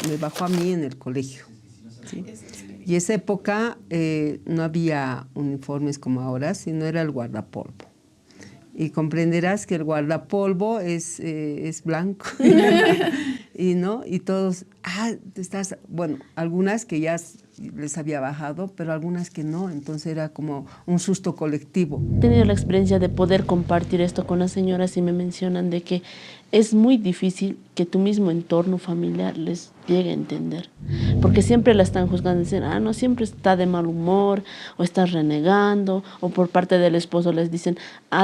Me bajó a mí en el colegio, ¿sí? Y esa época no había uniformes como ahora, sino era el guardapolvo. Y comprenderás que el guardapolvo es blanco. Y, ¿no? Y todos, bueno, algunas que ya les había bajado, pero algunas que no, entonces era como un susto colectivo. He tenido la experiencia de poder compartir esto con las señoras y me mencionan de que es muy difícil que tu mismo entorno familiar les llegue a entender, porque siempre la están juzgando, dicen, no, siempre está de mal humor, o está renegando, o por parte del esposo les dicen,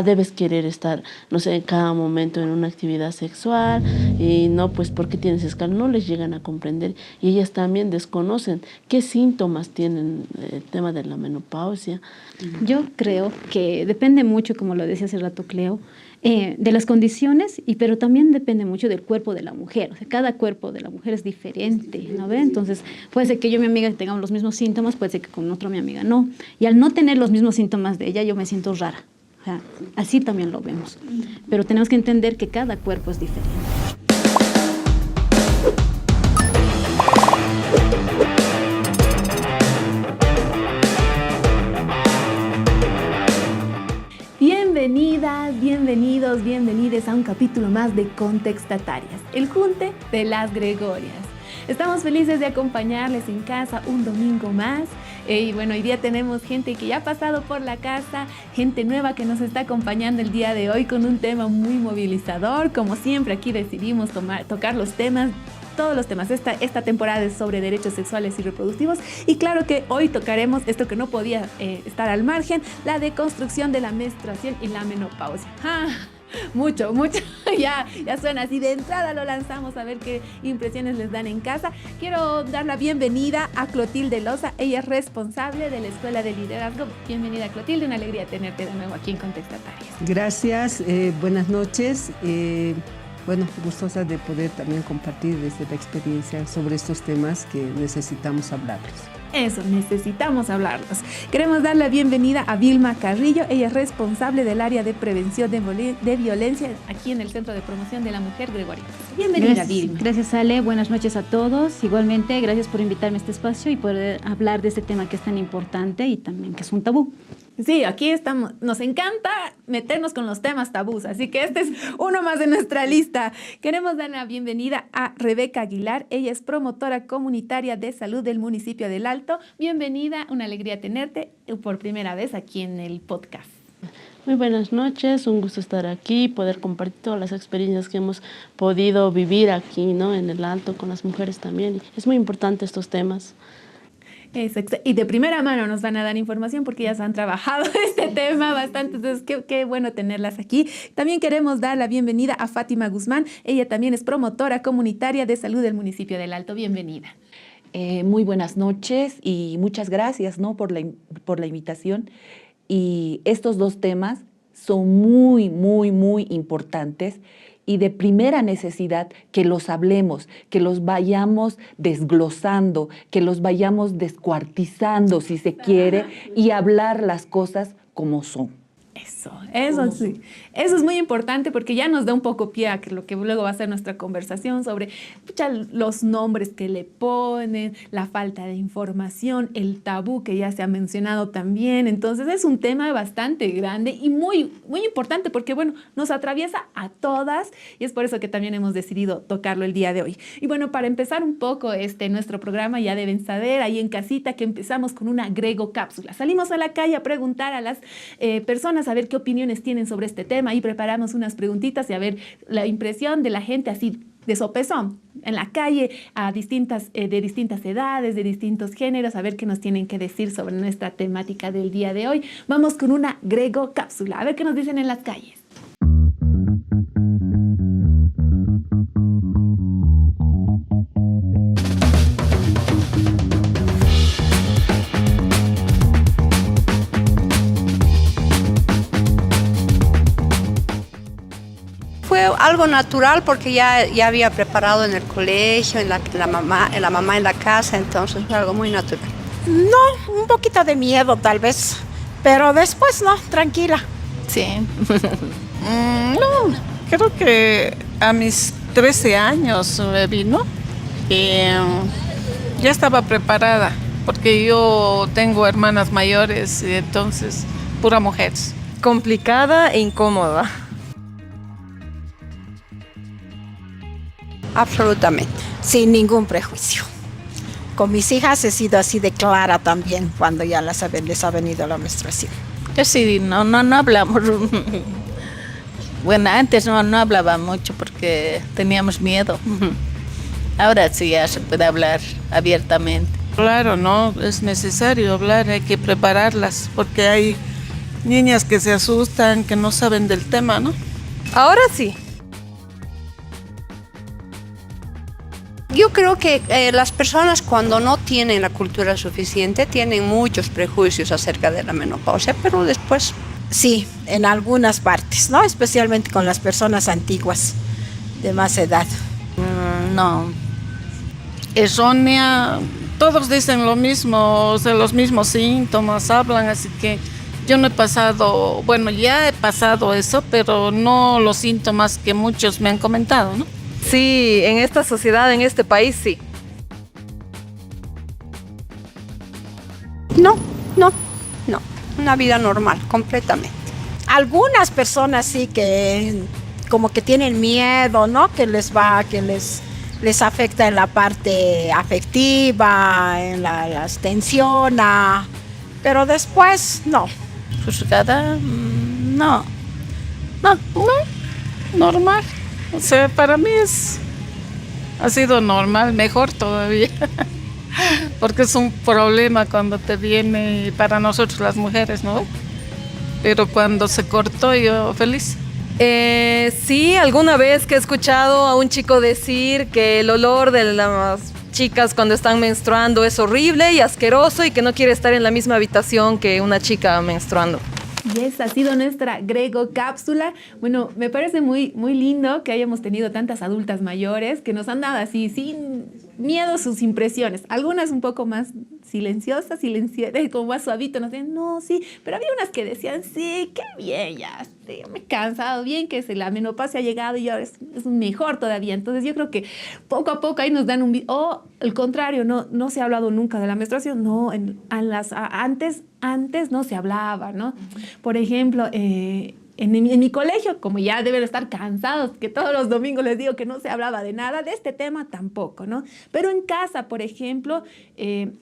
debes querer estar, no sé, en cada momento en una actividad sexual, y no, pues, ¿por qué tienes escala? No les llegan a comprender, y ellas también desconocen qué síntomas tienen el tema de la menopausia. Yo creo que depende mucho, como lo decía hace rato Cleo, de las condiciones, pero también depende mucho del cuerpo de la mujer. O sea, cada cuerpo de la mujer es diferente, ¿no ve? Entonces, puede ser que yo y mi amiga tengamos los mismos síntomas, puede ser que con otra mi amiga no. Y al no tener los mismos síntomas de ella, yo me siento rara. O sea, así también lo vemos. Pero tenemos que entender que cada cuerpo es diferente. Bienvenidas, bienvenidos, bienvenides a un capítulo más de Contextatarias, el junte de las Gregorias. Estamos felices de acompañarles en casa un domingo más. Y bueno, hoy día tenemos gente que ya ha pasado por la casa, gente nueva que nos está acompañando el día de hoy con un tema muy movilizador. Como siempre, aquí decidimos tocar los temas. Todos los temas. Esta temporada es sobre derechos sexuales y reproductivos y claro que hoy tocaremos esto que no podía estar al margen, la deconstrucción de la menstruación y la menopausia. Mucho, ya suena así, de entrada lo lanzamos a ver qué impresiones les dan en casa. Quiero dar la bienvenida a Clotilde Loza, ella es responsable de la Escuela de Liderazgo. Bienvenida Clotilde, una alegría tenerte de nuevo aquí en Contextatarias. Gracias, buenas noches. Bueno, gustosa de poder también compartir desde la experiencia sobre estos temas que necesitamos hablarles. Eso, necesitamos hablarlos. Queremos dar la bienvenida a Vilma Carrillo. Ella es responsable del área de prevención de violencia aquí en el Centro de Promoción de la Mujer Gregorio. Bienvenida, Vilma. Gracias, Ale. Buenas noches a todos. Igualmente, gracias por invitarme a este espacio y poder hablar de este tema que es tan importante y también que es un tabú. Sí, aquí estamos. Nos encanta meternos con los temas tabús, así que este es uno más de nuestra lista. Queremos dar la bienvenida a Rebeca Aguilar. Ella es promotora comunitaria de salud del municipio del Alto. Bienvenida, una alegría tenerte por primera vez aquí en el podcast. Muy buenas noches, un gusto estar aquí, poder compartir todas las experiencias que hemos podido vivir aquí, ¿no? En el Alto, con las mujeres también. Es muy importante estos temas. Y de primera mano nos van a dar información porque ellas han trabajado este tema bastante, entonces qué bueno tenerlas aquí. También queremos dar la bienvenida a Fátima Guzmán. Ella también es promotora comunitaria de salud del municipio del Alto. Bienvenida. Muy buenas noches y muchas gracias, ¿no? por la invitación. Y estos dos temas son muy, muy, muy importantes y de primera necesidad que los hablemos, que los vayamos desglosando, que los vayamos descuartizando, si se quiere, y hablar las cosas como son. Eso sí. Eso es muy importante porque ya nos da un poco pie a lo que luego va a ser nuestra conversación sobre los nombres que le ponen, la falta de información, el tabú que ya se ha mencionado también. Entonces es un tema bastante grande y muy, muy importante porque, bueno, nos atraviesa a todas y es por eso que también hemos decidido tocarlo el día de hoy. Y bueno, para empezar un poco nuestro programa, ya deben saber ahí en casita que empezamos con una Grego cápsula. Salimos a la calle a preguntar a las personas a ver qué opiniones tienen sobre este tema y preparamos unas preguntitas y a ver la impresión de la gente así de sopesón en la calle de distintas edades, de distintos géneros, a ver qué nos tienen que decir sobre nuestra temática del día de hoy. Vamos con una Grego cápsula, a ver qué nos dicen en las calles. Fue algo natural porque ya había preparado en el colegio, en la mamá en la casa, entonces fue algo muy natural. No, un poquito de miedo tal vez, pero después no, tranquila. Sí. No, creo que a mis 13 años me vino y ya estaba preparada porque yo tengo hermanas mayores y entonces pura mujeres. Complicada e incómoda. Absolutamente. Sin ningún prejuicio. Con mis hijas he sido así de clara también cuando ya les ha venido la menstruación. Sí, no hablamos. Bueno, antes no hablaba mucho porque teníamos miedo. Ahora sí ya se puede hablar abiertamente. Claro, no, es necesario hablar, hay que prepararlas porque hay niñas que se asustan, que no saben del tema, ¿no? Ahora sí. Yo creo que las personas cuando no tienen la cultura suficiente tienen muchos prejuicios acerca de la menopausia, pero después... Sí, en algunas partes, ¿no? Especialmente con las personas antiguas de más edad. No. Errónea, todos dicen lo mismo, o sea, los mismos síntomas, hablan, así que yo no he pasado, bueno, ya he pasado eso, pero no los síntomas que muchos me han comentado, ¿no? Sí, en esta sociedad, en este país, sí. No. Una vida normal, completamente. Algunas personas sí que como que tienen miedo, ¿no? Que les afecta en la parte afectiva, las tensiona, pero después no. Juzgada, no, normal. O sea, para mí ha sido normal, mejor todavía, porque es un problema cuando te viene para nosotros las mujeres, ¿no? Pero cuando se cortó, yo feliz. Sí, alguna vez que he escuchado a un chico decir que el olor de las chicas cuando están menstruando es horrible y asqueroso y que no quiere estar en la misma habitación que una chica menstruando. Y esa ha sido nuestra Grego cápsula. Bueno, me parece muy, muy lindo que hayamos tenido tantas adultas mayores que nos han dado así, sin miedo, sus impresiones. Algunas un poco más, silenciosa, como más suavito, no sé, no, sí, pero había unas que decían, sí, qué bien, ya, sí, me he cansado, bien que la menopausia ha llegado y ahora es mejor todavía. Entonces yo creo que poco a poco ahí nos dan o al contrario, no se ha hablado nunca de la menstruación, no, antes no se hablaba, ¿no? Por ejemplo, en mi colegio, como ya deben estar cansados, que todos los domingos les digo que no se hablaba de nada, de este tema tampoco, ¿no? Pero en casa, por ejemplo,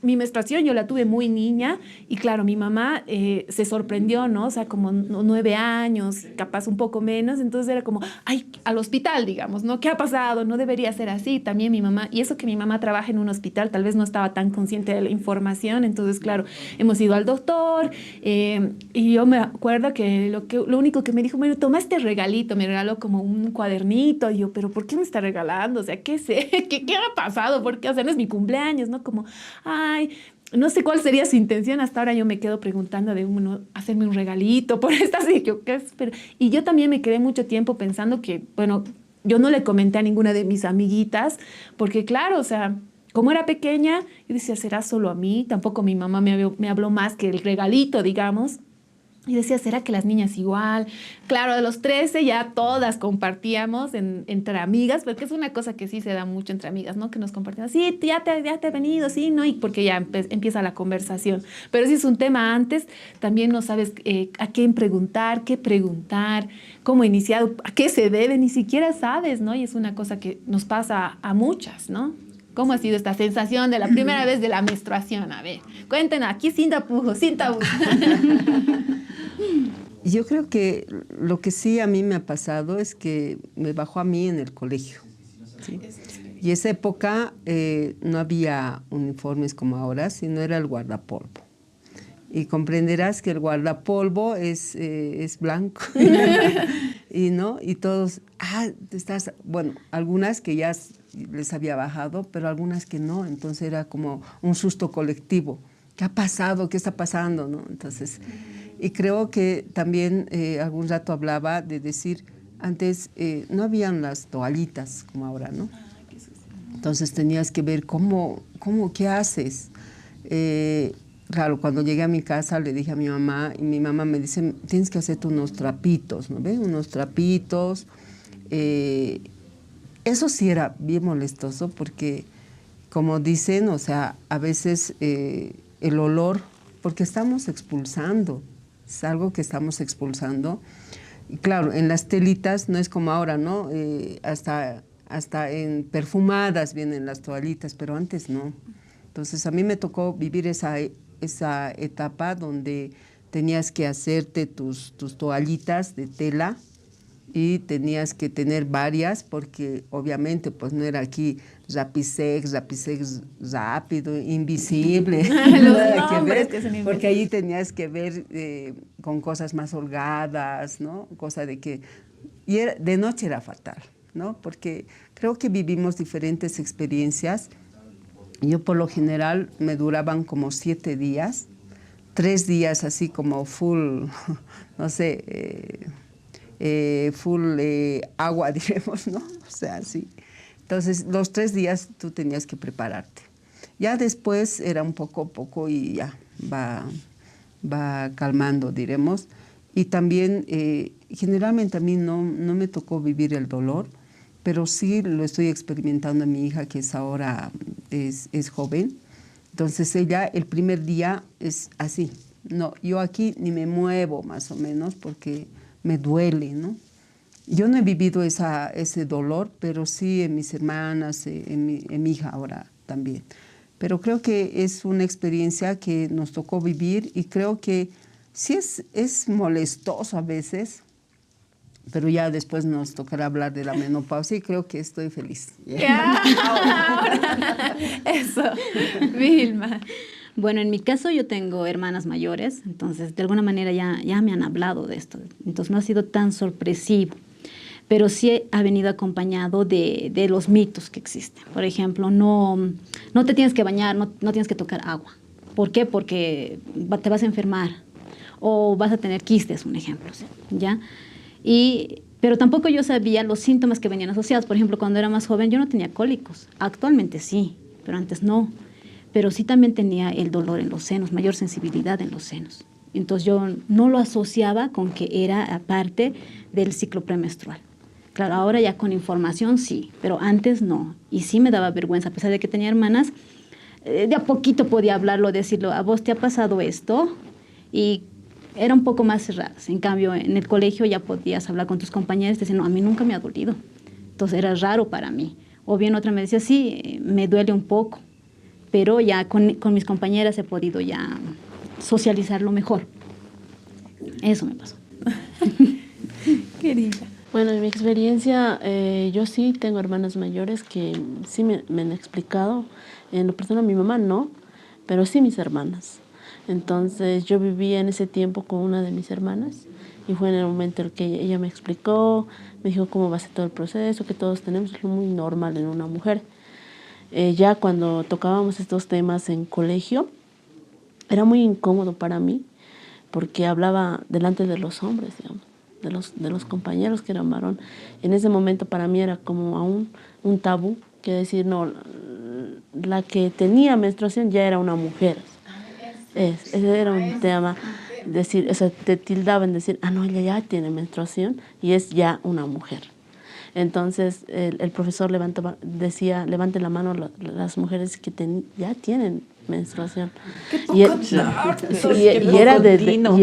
mi menstruación yo la tuve muy niña y claro, mi mamá se sorprendió, ¿no? O sea, como 9 años, capaz un poco menos, entonces era como, ay, al hospital, digamos, ¿no? ¿Qué ha pasado? No debería ser así. También mi mamá, y eso que mi mamá trabaja en un hospital, tal vez no estaba tan consciente de la información, entonces, claro, hemos ido al doctor y yo me acuerdo que lo único que me dijo, bueno, toma este regalito, me regaló como un cuadernito, y yo, pero ¿por qué me está regalando? O sea, ¿qué sé? ¿Qué ha pasado? ¿Por qué? O sea, no es mi cumpleaños, ¿no? Como, ay, no sé cuál sería su intención, hasta ahora yo me quedo preguntando de uno, hacerme un regalito por estas, y yo, ¿qué espero? Y yo también me quedé mucho tiempo pensando que, bueno, yo no le comenté a ninguna de mis amiguitas, porque claro, o sea, como era pequeña, yo decía, ¿será solo a mí? Tampoco mi mamá me habló más que el regalito, digamos. Y decía, ¿será que las niñas igual? Claro, de los 13 ya todas compartíamos entre amigas, porque es una cosa que sí se da mucho entre amigas, ¿no? Que nos compartimos, sí, ya te he venido, sí, ¿no? Y porque ya empieza la conversación. Pero si es un tema antes, también no sabes a quién preguntar, qué preguntar, cómo iniciar, a qué se debe, ni siquiera sabes, ¿no? Y es una cosa que nos pasa a muchas, ¿no? ¿Cómo ha sido esta sensación de la primera vez de la menstruación? A ver, cuéntenos, aquí sin tapujos, sin tabú. Yo creo que lo que sí a mí me ha pasado es que me bajó a mí en el colegio, ¿sí? Y esa época no había uniformes como ahora, sino era el guardapolvo. Y comprenderás que el guardapolvo es blanco. Y todos, bueno, algunas que ya les había bajado, pero algunas que no. Entonces era como un susto colectivo. ¿Qué ha pasado? ¿Qué está pasando? ¿No? Entonces, y creo que también algún rato hablaba de decir, antes no habían las toallitas como ahora, ¿no? Entonces tenías que ver qué haces. Claro, cuando llegué a mi casa le dije a mi mamá, y mi mamá me dice, tienes que hacerte unos trapitos, ¿no ves? Unos trapitos. Eso sí era bien molestoso porque, como dicen, o sea, a veces el olor, porque estamos expulsando, es algo que estamos expulsando. Y claro, en las telitas no es como ahora, ¿no? Hasta en perfumadas vienen las toallitas, pero antes no. Entonces a mí me tocó vivir esa etapa donde tenías que hacerte tus toallitas de tela y tenías que tener varias porque obviamente pues no era aquí Rapisex rápido, invisible, nada que ver, porque ahí tenías que ver con cosas más holgadas, ¿no? Cosa de que de noche era fatal, ¿no? Porque creo que vivimos diferentes experiencias. Yo por lo general me duraban como 7 días, 3 días así como full, no sé, full agua, diremos, ¿no? O sea, sí. Entonces, los 3 días tú tenías que prepararte. Ya después era un poco a poco y ya va calmando, diremos. Y también, generalmente a mí no me tocó vivir el dolor, pero sí lo estoy experimentando en mi hija, que es ahora es joven. Entonces ella el primer día es así. No, yo aquí ni me muevo más o menos porque me duele, ¿no? Yo no he vivido ese dolor, pero sí en mis hermanas, en mi hija ahora también. Pero creo que es una experiencia que nos tocó vivir y creo que sí es molestoso a veces, pero ya después nos tocará hablar de la menopausia y creo que estoy feliz. Eso, Vilma. Bueno, en mi caso yo tengo hermanas mayores, entonces de alguna manera ya me han hablado de esto, entonces no ha sido tan sorpresivo, pero sí ha venido acompañado de los mitos que existen. Por ejemplo, no te tienes que bañar, no tienes que tocar agua. ¿Por qué? Porque te vas a enfermar o vas a tener quistes, un ejemplo, ¿ya? Pero tampoco yo sabía los síntomas que venían asociados. Por ejemplo, cuando era más joven yo no tenía cólicos. Actualmente sí, pero antes no. pero sí también tenía el dolor en los senos, mayor sensibilidad en los senos. Entonces yo no lo asociaba con que era aparte del ciclo premenstrual. Claro, ahora ya con información sí, pero antes no. Y sí me daba vergüenza, a pesar de que tenía hermanas, de a poquito podía hablarlo, decirlo, a vos te ha pasado esto, y era un poco más cerradas. En cambio, en el colegio ya podías hablar con tus compañeros y decir, no, a mí nunca me ha dolido. Entonces era raro para mí. O bien otra me decía, sí, me duele un poco, pero ya con mis compañeras he podido ya socializarlo mejor. Eso me pasó. Querida. Bueno, en mi experiencia, yo sí tengo hermanas mayores que sí me han explicado. En lo personal, mi mamá no, pero sí mis hermanas. Entonces, yo vivía en ese tiempo con una de mis hermanas y fue en el momento en que ella me explicó, me dijo cómo va a ser todo el proceso, que todos tenemos, es muy normal en una mujer. Ya cuando tocábamos estos temas en colegio, era muy incómodo para mí porque hablaba delante de los hombres, digamos, de los compañeros que eran varón. En ese momento para mí era como aún un tabú, que decir, no, la que tenía menstruación ya era una mujer. Ese era un tema, decir, o sea, te tildaban decir, ah, no, ella ya tiene menstruación y es ya una mujer. Entonces el profesor decía, levanten la mano las mujeres que ya tienen menstruación. Y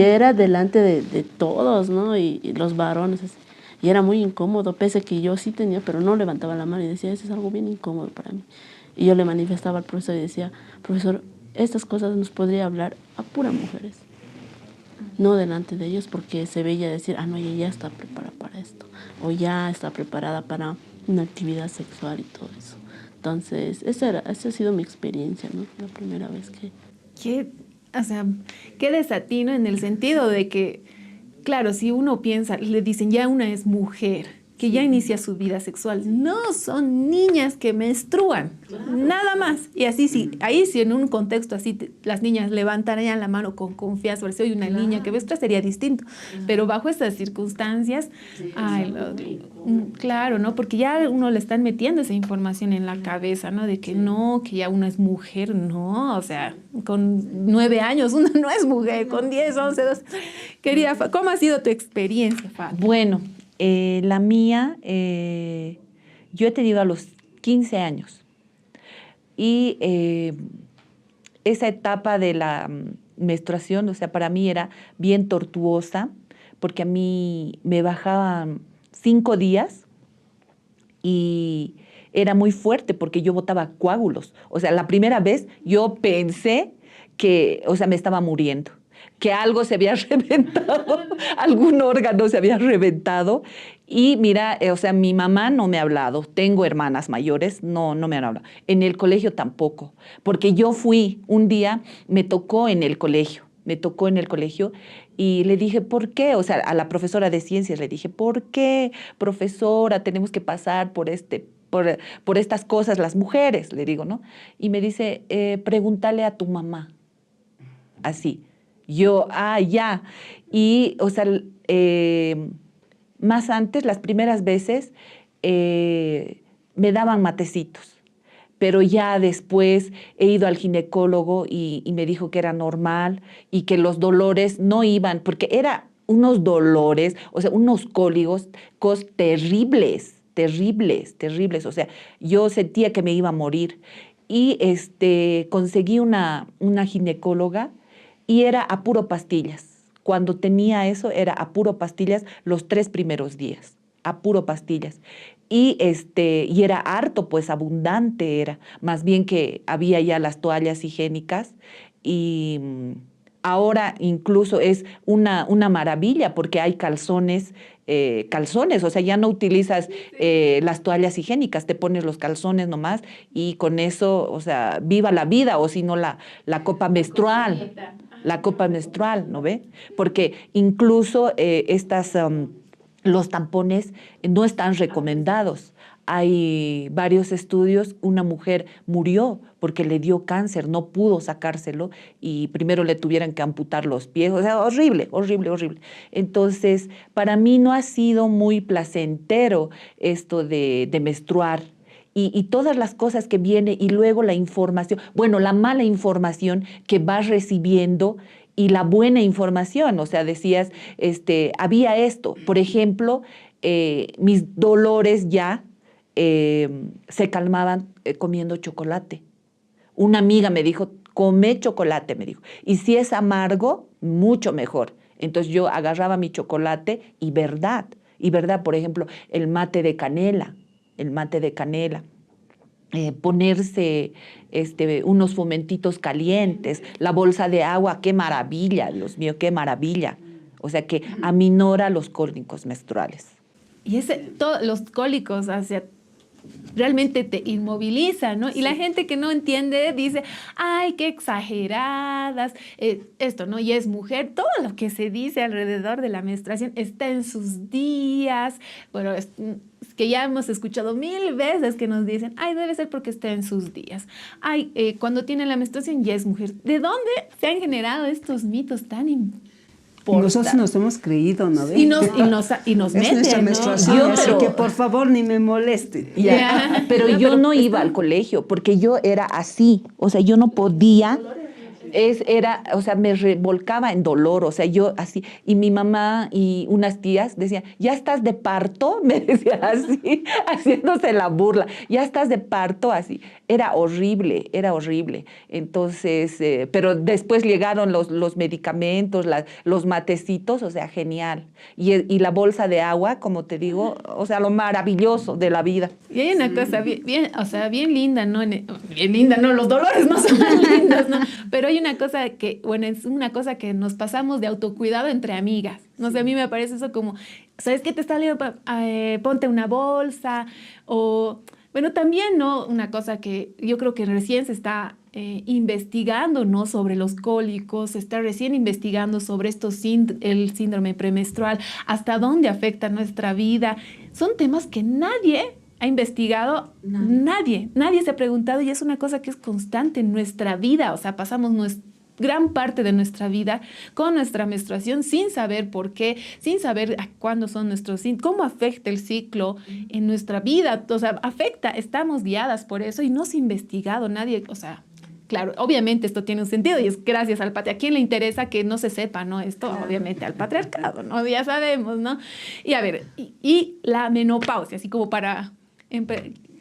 era delante de todos, ¿no? Y los varones. Y era muy incómodo, pese que yo sí tenía, pero no levantaba la mano y decía, eso es algo bien incómodo para mí. Y yo le manifestaba al profesor y decía, profesor, estas cosas nos podría hablar a puras mujeres, no delante de ellos, porque se veía decir, ah, no, ella ya está preparada para esto, o ya está preparada para una actividad sexual y todo eso. Entonces, esa ha sido mi experiencia, ¿no? La primera vez que... Qué desatino en el sentido de que, claro, si uno piensa, le dicen, ya una es mujer, que ya inicia su vida sexual. No, son niñas que menstruan, nada más. Y así, sí, ahí sí, en un contexto así, las niñas levantarían la mano con confianza, si hoy una niña que menstrua sería distinto. Pero bajo estas circunstancias, claro, ¿no? Porque ya uno le están metiendo esa información en la cabeza, ¿no? De que no, que ya una es mujer, no, o sea, con 9 años una no es mujer, con 10, 11, 12. Querida, ¿cómo ha sido tu experiencia, Fat? Bueno, la mía, yo he tenido a los 15 años y esa etapa de la menstruación, o sea, para mí era bien tortuosa porque a mí me bajaban 5 días y era muy fuerte porque yo botaba coágulos. O sea, la primera vez yo pensé que, o sea, me estaba muriendo, que algo se había reventado, algún órgano se había reventado. Y mira, o sea, mi mamá no me ha hablado, tengo hermanas mayores, no me han hablado. En el colegio tampoco, porque yo fui, un día me tocó en el colegio y le dije, ¿por qué? O sea, a la profesora de ciencias le dije, ¿por qué, profesora, tenemos que pasar por estas cosas las mujeres? Le digo, ¿no? Y me dice, pregúntale a tu mamá. Así. Yo, ya. Y, o sea, más antes, las primeras veces, me daban matecitos. Pero ya después he ido al ginecólogo y me dijo que era normal y que los dolores no iban, porque eran unos dolores, o sea, unos cólicos terribles. O sea, yo sentía que me iba a morir. Y conseguí una ginecóloga y era a puro pastillas. Cuando tenía eso, era a puro pastillas los 3 primeros días, a puro pastillas. Y era harto, pues abundante era. Más bien que había ya las toallas higiénicas y ahora incluso es una maravilla porque hay calzones, o sea, ya no utilizas las toallas higiénicas, te pones los calzones nomás y con eso, o sea, viva la vida, o si no la copa menstrual. La copa menstrual, ¿no ve? Porque incluso los tampones no están recomendados. Hay varios estudios, una mujer murió porque le dio cáncer, no pudo sacárselo y primero le tuvieron que amputar los pies. O sea, horrible. Entonces, para mí no ha sido muy placentero esto de menstruar. y todas las cosas que viene y luego la información, bueno, la mala información que vas recibiendo y la buena información. O sea, decías, había esto. Por ejemplo, mis dolores ya se calmaban comiendo chocolate. Una amiga me dijo, come chocolate, me dijo. Y si es amargo, mucho mejor. Entonces yo agarraba mi chocolate y verdad, por ejemplo, el mate de canela, ponerse unos fomentitos calientes, la bolsa de agua, qué maravilla, Dios mío, qué maravilla. O sea que aminora los cólicos menstruales. Y todos los cólicos realmente te inmoviliza, ¿no? Y la gente que no entiende dice, ay, qué exageradas, esto, ¿no? Y es mujer, todo lo que se dice alrededor de la menstruación está en sus días. Bueno, es que ya hemos escuchado 1000 veces que nos dicen, ay, debe ser porque está en sus días. Ay, cuando tiene la menstruación ya es mujer. ¿De dónde se han generado estos mitos tan importantes? Nosotros nos hemos creído, ¿no? Y nos meten, es nuestra menstruación, ¿no? así que por favor ni me moleste. Ya. Pero yo no iba al colegio porque yo era así, o sea, yo no podía, o sea, me revolcaba en dolor, o sea, yo así, y mi mamá y unas tías decían, ¿ya estás de parto? Me decía así, haciéndose la burla, ¿ya estás de parto? Así, era horrible. Entonces, pero después llegaron los medicamentos, los matecitos, o sea, genial. Y la bolsa de agua, como te digo, o sea, lo maravilloso de la vida. Y hay una cosa bien linda, ¿no? Bien linda, ¿no? Los dolores no son tan lindos, ¿no? Pero hay una cosa es una cosa que nos pasamos de autocuidado entre amigas. No sé, a mí me parece eso como, ¿sabes qué te está saliendo? Ponte una bolsa o... Bueno, también, ¿no? Una cosa que yo creo que recién se está investigando, ¿no? Sobre los cólicos, se está recién investigando sobre el síndrome premenstrual, hasta dónde afecta nuestra vida. Son temas que nadie ha investigado, nadie se ha preguntado, y es una cosa que es constante en nuestra vida. O sea, pasamos gran parte de nuestra vida con nuestra menstruación sin saber por qué, sin saber cuándo son nuestros síntomas, cómo afecta el ciclo en nuestra vida. O sea, estamos guiadas por eso y no se ha investigado nadie. O sea, claro, obviamente esto tiene un sentido y es gracias al patriarcado. ¿A quién le interesa que no se sepa, no? Esto obviamente al patriarcado, ¿no? Ya sabemos, ¿no? Y a ver, y la menopausia, así como para...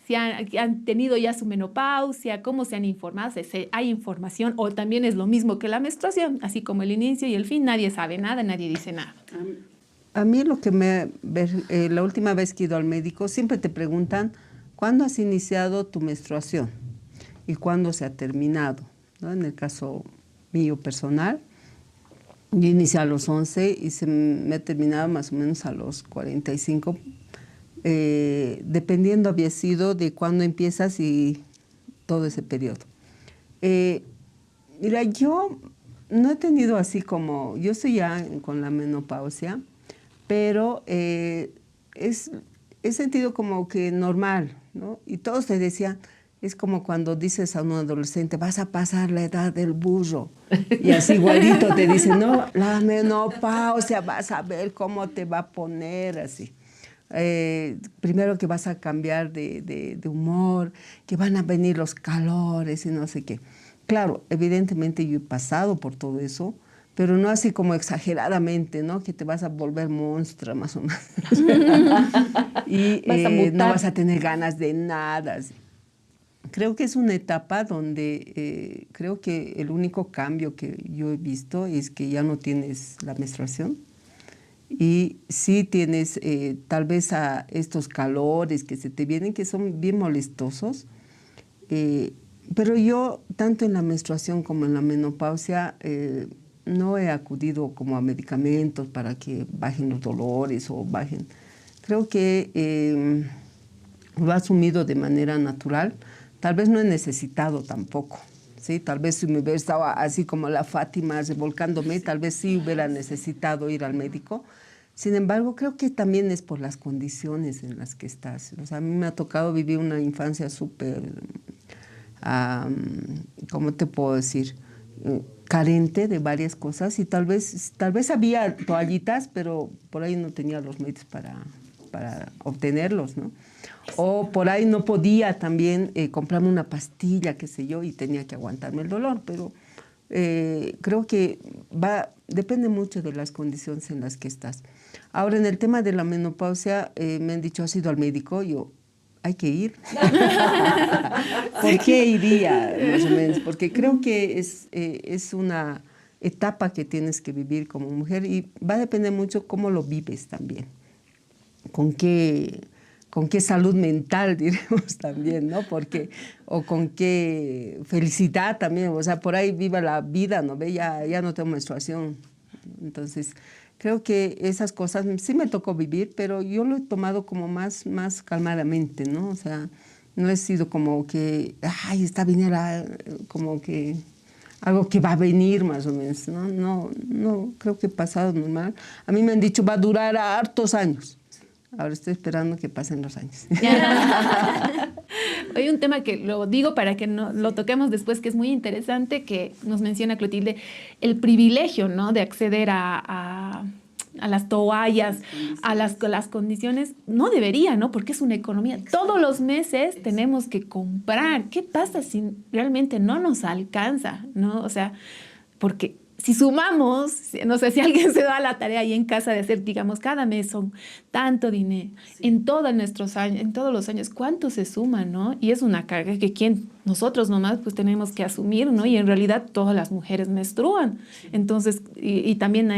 Si han tenido ya su menopausia, cómo se han informado, hay información, o también es lo mismo que la menstruación, así como el inicio y el fin, nadie sabe nada, nadie dice nada. A mí la última vez que he ido al médico, siempre te preguntan, ¿cuándo has iniciado tu menstruación? ¿Y cuándo se ha terminado? ¿No? En el caso mío personal, yo inicié a los 11 y me ha terminado más o menos a los 45. Dependiendo había sido de cuándo empiezas y todo ese periodo. Mira, yo no he tenido así como, yo estoy ya con la menopausia, pero he sentido como que normal, ¿no? Y todos te decían, es como cuando dices a un adolescente, vas a pasar la edad del burro. Y así igualito te dicen, no, la menopausia, vas a ver cómo te va a poner así. Primero que vas a cambiar de humor, que van a venir los calores y no sé qué. Claro, evidentemente yo he pasado por todo eso, pero no así como exageradamente, ¿no? Que te vas a volver monstruo más o menos. Y no vas a tener ganas de nada. Así. Creo que es una etapa donde creo que el único cambio que yo he visto es que ya no tienes la menstruación. Y sí tienes tal vez a estos calores que se te vienen, que son bien molestosos. Pero yo, tanto en la menstruación como en la menopausia, no he acudido como a medicamentos para que bajen los dolores o bajen. Creo que lo he asumido de manera natural. Tal vez no he necesitado tampoco. ¿Sí? Tal vez si me hubiera estado así como la Fátima revolcándome, tal vez sí hubiera necesitado ir al médico. Sin embargo, creo que también es por las condiciones en las que estás. O sea, a mí me ha tocado vivir una infancia súper, ¿cómo te puedo decir? Carente de varias cosas y tal vez había toallitas, pero por ahí no tenía los medios para obtenerlos, ¿no? O por ahí no podía también comprarme una pastilla, qué sé yo, y tenía que aguantarme el dolor, pero creo que depende mucho de las condiciones en las que estás. Ahora, en el tema de la menopausia, me han dicho, ¿has ido al médico? Yo, hay que ir. ¿Por qué iría? Más o menos, porque creo que es una etapa que tienes que vivir como mujer y va a depender mucho cómo lo vives también, con qué salud mental, diremos también, ¿no? Porque, o con qué felicidad también, o sea, por ahí viva la vida, ¿no ve? Ya no tengo menstruación. Entonces, creo que esas cosas sí me tocó vivir, pero yo lo he tomado como más calmadamente, ¿no? O sea, no he sido como que, ay, esta viniera como que algo que va a venir más o menos, ¿no? No, creo que he pasado normal. A mí me han dicho, va a durar hartos años. Ahora estoy esperando que pasen los años. Hay un tema que lo digo para que lo toquemos después, que es muy interesante, que nos menciona Clotilde, el privilegio, ¿no?, de acceder a las toallas, a las condiciones. No debería, ¿no?, porque es una economía. Todos los meses tenemos que comprar. ¿Qué pasa si realmente no nos alcanza, ¿no? O sea, porque si sumamos, no sé si alguien se da la tarea ahí en casa de hacer, digamos, cada mes son tanto dinero, sí, en todos los años, ¿cuánto se suma, no? Y es una carga que nosotros nomás pues tenemos que asumir, ¿no? Y en realidad todas las mujeres menstruan. Entonces, y también,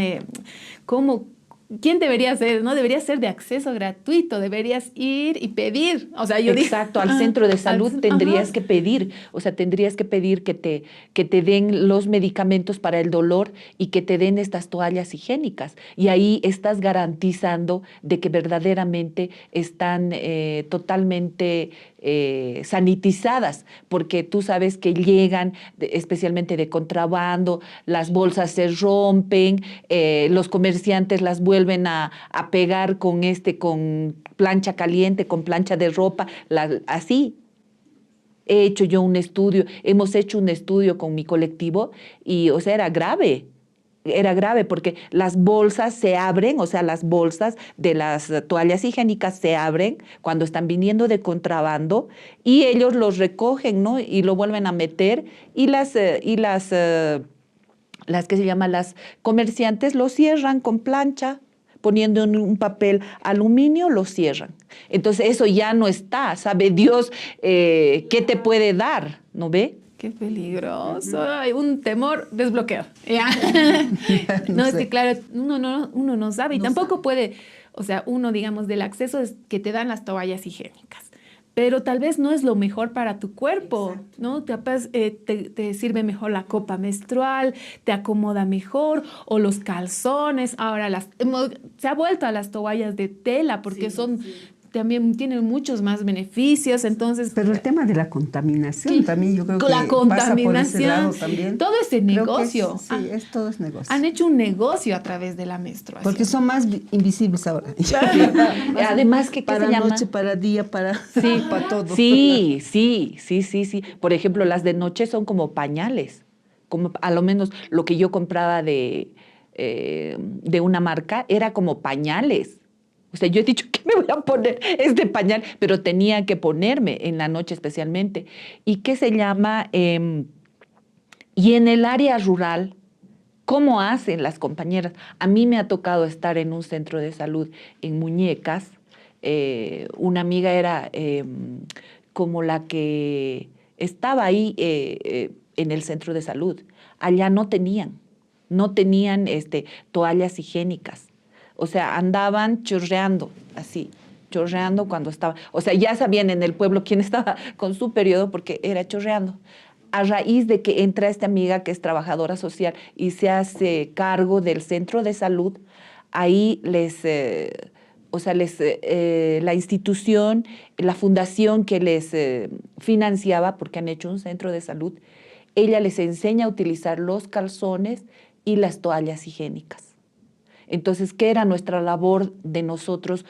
¿quién debería ser? ¿No? Debería ser de acceso gratuito, deberías ir y pedir. O sea, Exacto, al centro de salud tendrías que pedir, o sea, tendrías que pedir que te den los medicamentos para el dolor y que te den estas toallas higiénicas. Y ahí estás garantizando de que verdaderamente están totalmente sanitizadas, porque tú sabes que llegan especialmente de contrabando, las bolsas se rompen, los comerciantes las vuelven a pegar con plancha caliente, con plancha de ropa, así. Hemos hecho un estudio con mi colectivo y, o sea, era grave porque las bolsas se abren, o sea, las bolsas de las toallas higiénicas se abren cuando están viniendo de contrabando y ellos los recogen, ¿no? Y lo vuelven a meter y las que se llaman las comerciantes lo cierran con plancha, poniendo en un papel aluminio, lo cierran. Entonces eso ya no está, ¿sabe Dios qué te puede dar? ¿No ve? Qué peligroso. Hay un temor desbloqueado. No, es que claro, uno no sabe y tampoco puede, o sea, digamos, del acceso es que te dan las toallas higiénicas. Pero tal vez no es lo mejor para tu cuerpo, ¿no? Te sirve mejor la copa menstrual, te acomoda mejor, o los calzones. Ahora se ha vuelto a las toallas de tela porque también tienen muchos más beneficios, entonces... Pero el tema de la contaminación también, yo creo que la contaminación, pasa por ese lado también. Todo ese negocio. Todo es negocio. Han hecho un negocio a través de la menstruación. Porque son más invisibles ahora. Además, ¿qué para se llama? Noche, para día, para todo. Sí. Por ejemplo, las de noche son como pañales. Como, a lo menos lo que yo compraba de una marca era como pañales. O sea, yo he dicho que me voy a poner este pañal, pero tenía que ponerme en la noche especialmente. ¿Y qué se llama? Y en el área rural, ¿cómo hacen las compañeras? A mí me ha tocado estar en un centro de salud en Muñecas. Una amiga era como la que estaba ahí en el centro de salud. Allá no tenían toallas higiénicas. O sea, andaban chorreando, así, chorreando cuando estaba. O sea, ya sabían en el pueblo quién estaba con su periodo porque era chorreando. A raíz de que entra esta amiga que es trabajadora social y se hace cargo del centro de salud, ahí la institución, la fundación que les financiaba, porque han hecho un centro de salud, ella les enseña a utilizar los calzones y las toallas higiénicas. Entonces, ¿qué era nuestra labor de nosotros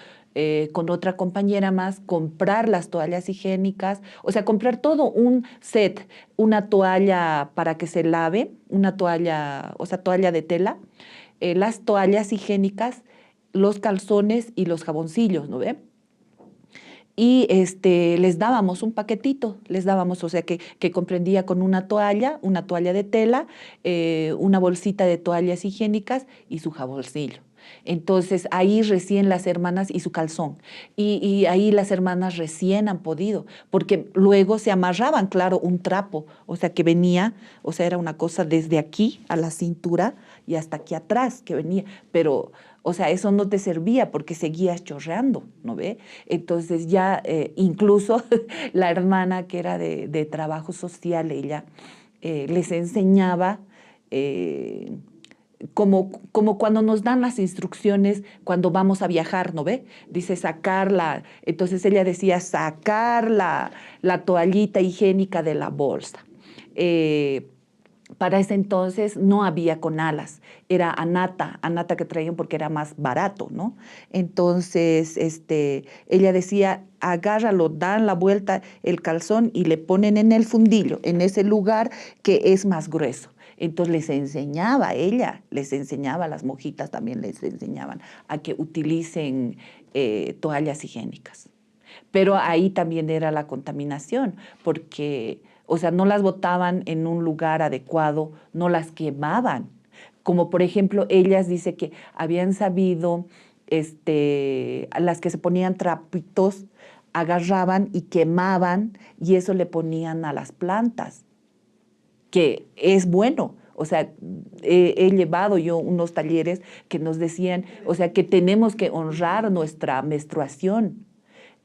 con otra compañera más? Comprar las toallas higiénicas, o sea, comprar todo un set, una toalla para que se lave, una toalla, o sea, toalla de tela, las toallas higiénicas los calzones y los jaboncillos, ¿no ve? Y les dábamos un paquetito, les dábamos, o sea, que comprendía con una toalla de tela, una bolsita de toallas higiénicas y su jaboncillo. Entonces ahí recién las hermanas y su calzón, y ahí las hermanas recién han podido, porque luego se amarraban, claro, un trapo, o sea, que venía, o sea, era una cosa desde aquí a la cintura y hasta aquí atrás que venía, pero... O sea, eso no te servía porque seguías chorreando, ¿no ve? Entonces ya incluso la hermana que era de trabajo social, ella les enseñaba como cuando nos dan las instrucciones cuando vamos a viajar, ¿no ve? Dice sacarla, entonces ella decía sacar la toallita higiénica de la bolsa. Para ese entonces no había con alas, era anata que traían porque era más barato, ¿no? Entonces, ella decía, agárralo, dan la vuelta el calzón y le ponen en el fundillo, en ese lugar que es más grueso. Entonces les enseñaba, a las monjitas también les enseñaban a que utilicen toallas higiénicas. Pero ahí también era la contaminación, porque... O sea, no las botaban en un lugar adecuado, no las quemaban. Como por ejemplo, ellas dice que habían sabido, las que se ponían trapitos, agarraban y quemaban y eso le ponían a las plantas, que es bueno. O sea, he llevado yo unos talleres que nos decían, o sea, que tenemos que honrar nuestra menstruación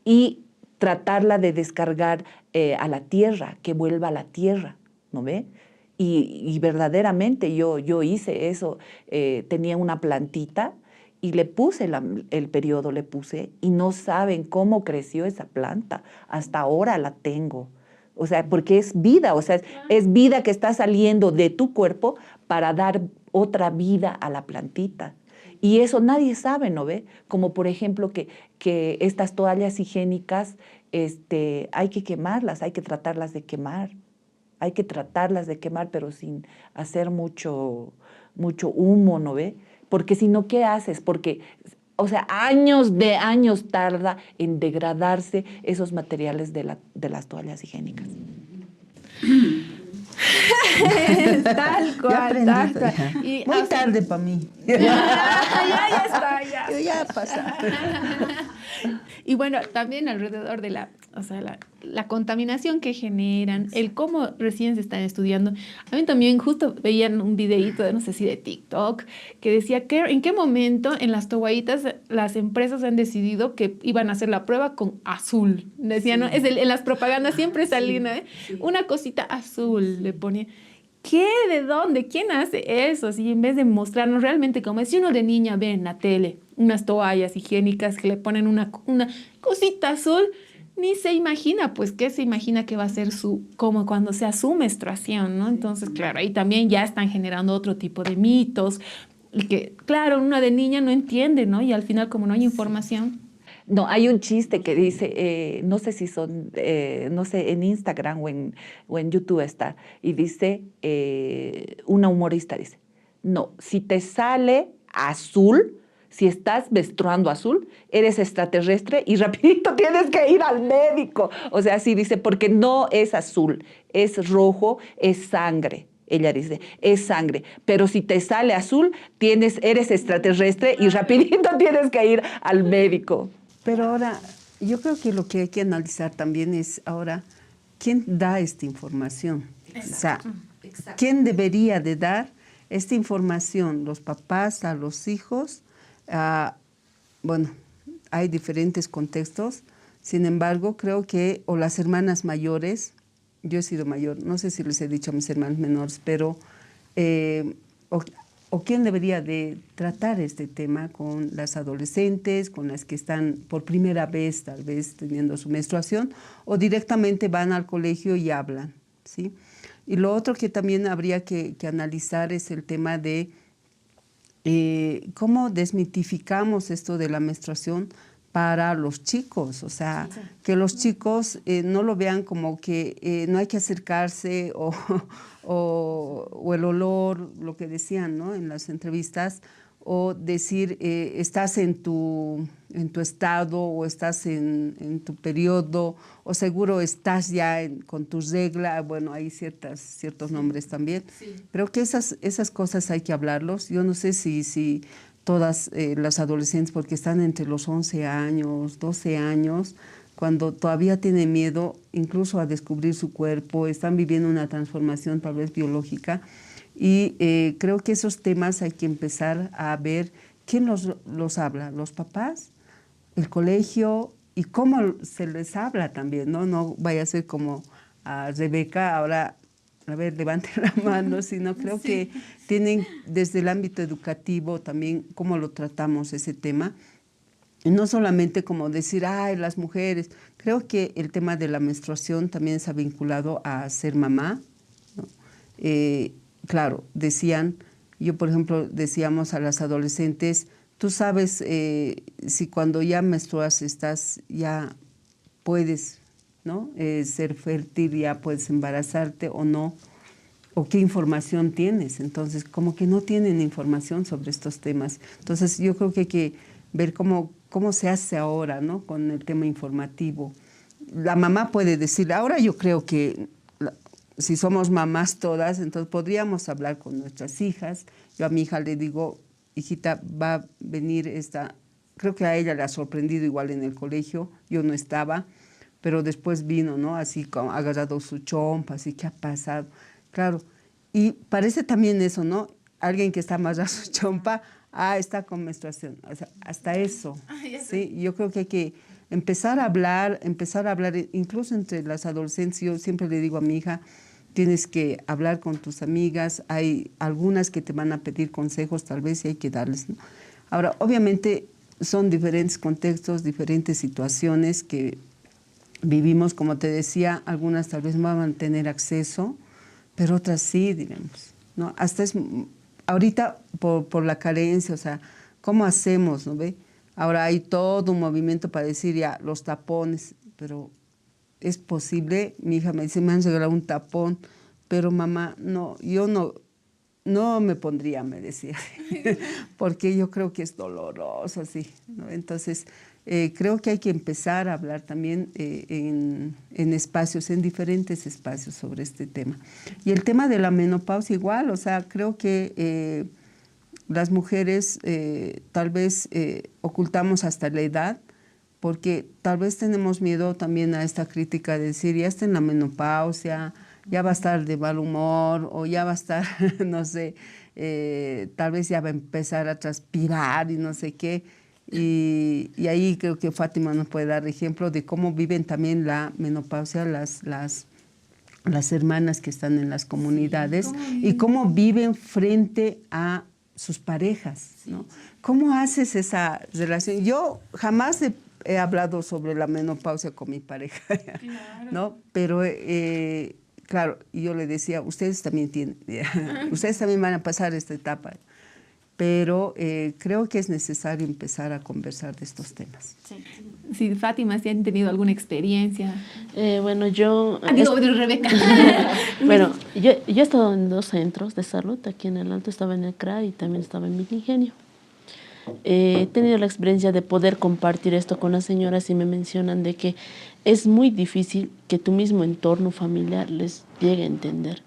y tratarla de descargar a la tierra, que vuelva a la tierra, ¿no ve? Y verdaderamente yo hice eso, tenía una plantita y le puse el periodo, y no saben cómo creció esa planta, hasta ahora la tengo. O sea, porque es vida, o sea, es vida que está saliendo de tu cuerpo para dar otra vida a la plantita. Y eso nadie sabe, ¿no ve? Como por ejemplo que estas toallas higiénicas hay que quemarlas, hay que tratarlas de quemar. Hay que tratarlas de quemar, pero sin hacer mucho humo, ¿no ve? Porque si no, ¿qué haces? Porque, o sea, años tarda en degradarse esos materiales de las toallas higiénicas. Tal cual, tal cual. Y, muy tarde para mí. Ya está, ya. Yo ya pasa. Y bueno, también alrededor de la contaminación que generan, el cómo recién se están estudiando. A mí también justo veían un videíto, no sé si de TikTok, que decía que en qué momento en las toallitas las empresas han decidido que iban a hacer la prueba con azul. Decían, ¿no? En las propagandas siempre salía, ¿no? Una cosita azul le ponía. ¿Qué? ¿De dónde? ¿Quién hace eso? Si en vez de mostrarnos realmente cómo es, si uno de niña ve en la tele unas toallas higiénicas que le ponen una cosita azul, ni se imagina, pues, ¿qué se imagina que va a ser como cuando sea su menstruación, ¿no? Entonces, claro, ahí también ya están generando otro tipo de mitos, y que, claro, una de niña no entiende, ¿no? Y al final, como no hay información... No, hay un chiste que dice, no sé si son, no sé, en Instagram o en YouTube está, y dice, una humorista dice, no, si te sale azul, si estás menstruando azul, eres extraterrestre y rapidito tienes que ir al médico. O sea, así dice, porque no es azul, es rojo, es sangre. Ella dice, es sangre, pero si te sale azul, eres extraterrestre y rapidito tienes que ir al médico. Pero ahora, yo creo que lo que hay que analizar también es ahora, ¿quién da esta información? Exacto. O sea, ¿quién debería de dar esta información? ¿Los papás a los hijos? Bueno, hay diferentes contextos. Sin embargo, creo que, o las hermanas mayores, yo he sido mayor, no sé si les he dicho a mis hermanos menores, pero o quién debería de tratar este tema con las adolescentes, con las que están por primera vez tal vez teniendo su menstruación, o directamente van al colegio y hablan, ¿sí? Y lo otro que también habría que analizar es el tema de cómo desmitificamos esto de la menstruación para los chicos, o sea, que los chicos no lo vean como que no hay que acercarse o el olor, lo que decían, ¿no? En las entrevistas, o decir estás en tu estado o estás en tu periodo o seguro estás ya con tu regla. Bueno, hay ciertos nombres también. Sí. Creo que esas cosas hay que hablarlos. Yo no sé si todas las adolescentes, porque están entre los 11 años, 12 años, cuando todavía tienen miedo incluso a descubrir su cuerpo, están viviendo una transformación tal vez biológica. Y creo que esos temas hay que empezar a ver quién los habla, los papás, el colegio y cómo se les habla también, ¿no? No vaya a ser como a Rebeca, ahora, a ver, levante la mano, sino creo que tienen desde el ámbito educativo también cómo lo tratamos ese tema. Y no solamente como decir, ay, las mujeres. Creo que el tema de la menstruación también se ha vinculado a ser mamá, ¿no? Claro, yo por ejemplo decíamos a las adolescentes, tú sabes si cuando ya menstruas ya puedes, ¿no? Ser fértil, ya puedes embarazarte o no, o qué información tienes. Entonces, como que no tienen información sobre estos temas. Entonces, yo creo que hay que ver cómo se hace ahora, ¿no? Con el tema informativo. La mamá puede decir, ahora yo creo que si somos mamás todas, entonces podríamos hablar con nuestras hijas. Yo a mi hija le digo, hijita, va a venir creo que a ella le ha sorprendido igual en el colegio, yo no estaba, pero después vino, ¿no? Así como ha agarrado su chompa, así, ¿qué ha pasado? Claro, y parece también eso, ¿no? Alguien que está amarrado su chompa, está con menstruación, o sea, hasta eso, ¿sí? Yo creo que hay que empezar a hablar incluso entre las adolescentes. Yo siempre le digo a mi hija, tienes que hablar con tus amigas, hay algunas que te van a pedir consejos, tal vez, y hay que darles, ¿no? Ahora, obviamente, son diferentes contextos, diferentes situaciones que vivimos, como te decía, algunas tal vez no van a tener acceso, pero otras sí, diremos, ¿no? Ahorita por la carencia, o sea, ¿cómo hacemos, no ve? Ahora hay todo un movimiento para decir ya los tapones, pero es posible. Mi hija me dice, me han regalado un tapón, pero mamá, no, yo no me pondría, me decía, porque yo creo que es doloroso, así, ¿no? Entonces, creo que hay que empezar a hablar también en espacios, en diferentes espacios sobre este tema. Y el tema de la menopausia igual, o sea, creo que las mujeres tal vez ocultamos hasta la edad, porque tal vez tenemos miedo también a esta crítica de decir, ya está en la menopausia, ya va a estar de mal humor, o ya va a estar, no sé, tal vez ya va a empezar a transpirar y no sé qué. Y ahí creo que Fátima nos puede dar ejemplo de cómo viven también la menopausia las hermanas que están en las comunidades, y cómo viven frente a sus parejas, ¿no? ¿Cómo haces esa relación? Yo jamás he hablado sobre la menopausia con mi pareja, ¿no? Pero claro, yo le decía, ustedes también ustedes también van a pasar esta etapa, pero creo que es necesario empezar a conversar de estos temas. Sí, Fátima, ¿si han tenido alguna experiencia? Bueno, yo... Rebeca. Bueno, yo he estado en 2 centros de salud, aquí en el Alto estaba en el CRA y también estaba en Milingenio. He tenido la experiencia de poder compartir esto con las señoras y me mencionan de que es muy difícil que tu mismo entorno familiar les llegue a entender.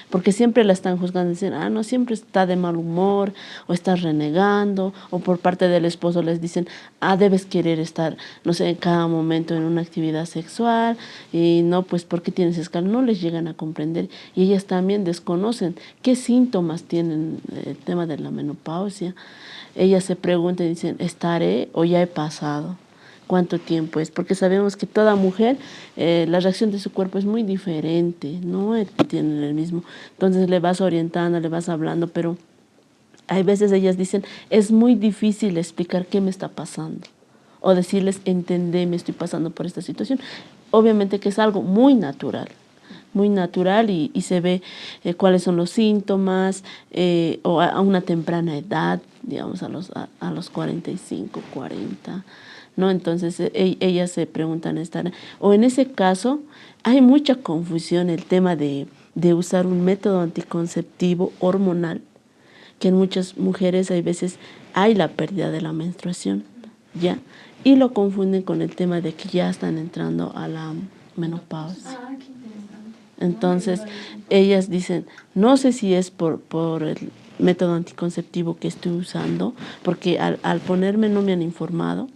Porque siempre la están juzgando, dicen, no, siempre está de mal humor, o está renegando, o por parte del esposo les dicen, debes querer estar, no sé, en cada momento en una actividad sexual, y no, pues, ¿por qué tienes escala? No les llegan a comprender, y ellas también desconocen qué síntomas tienen el tema de la menopausia. Ellas se preguntan y dicen, ¿estaré o ya he pasado? ¿Cuánto tiempo es? Porque sabemos que toda mujer, la reacción de su cuerpo es muy diferente, no tienen el mismo. Entonces le vas orientando, le vas hablando, pero hay veces ellas dicen, es muy difícil explicar qué me está pasando. O decirles, entendeme, estoy pasando por esta situación. Obviamente que es algo muy natural y se ve cuáles son los síntomas, o a una temprana edad, digamos a los 45, 40, ¿no? Entonces ellas se preguntan, o en ese caso hay mucha confusión el tema de usar un método anticonceptivo hormonal, que en muchas mujeres hay veces hay la pérdida de la menstruación, ¿ya? Y lo confunden con el tema de que ya están entrando a la menopausia. Entonces, ellas dicen, no sé si es por el método anticonceptivo que estoy usando, porque al ponerme no me han informado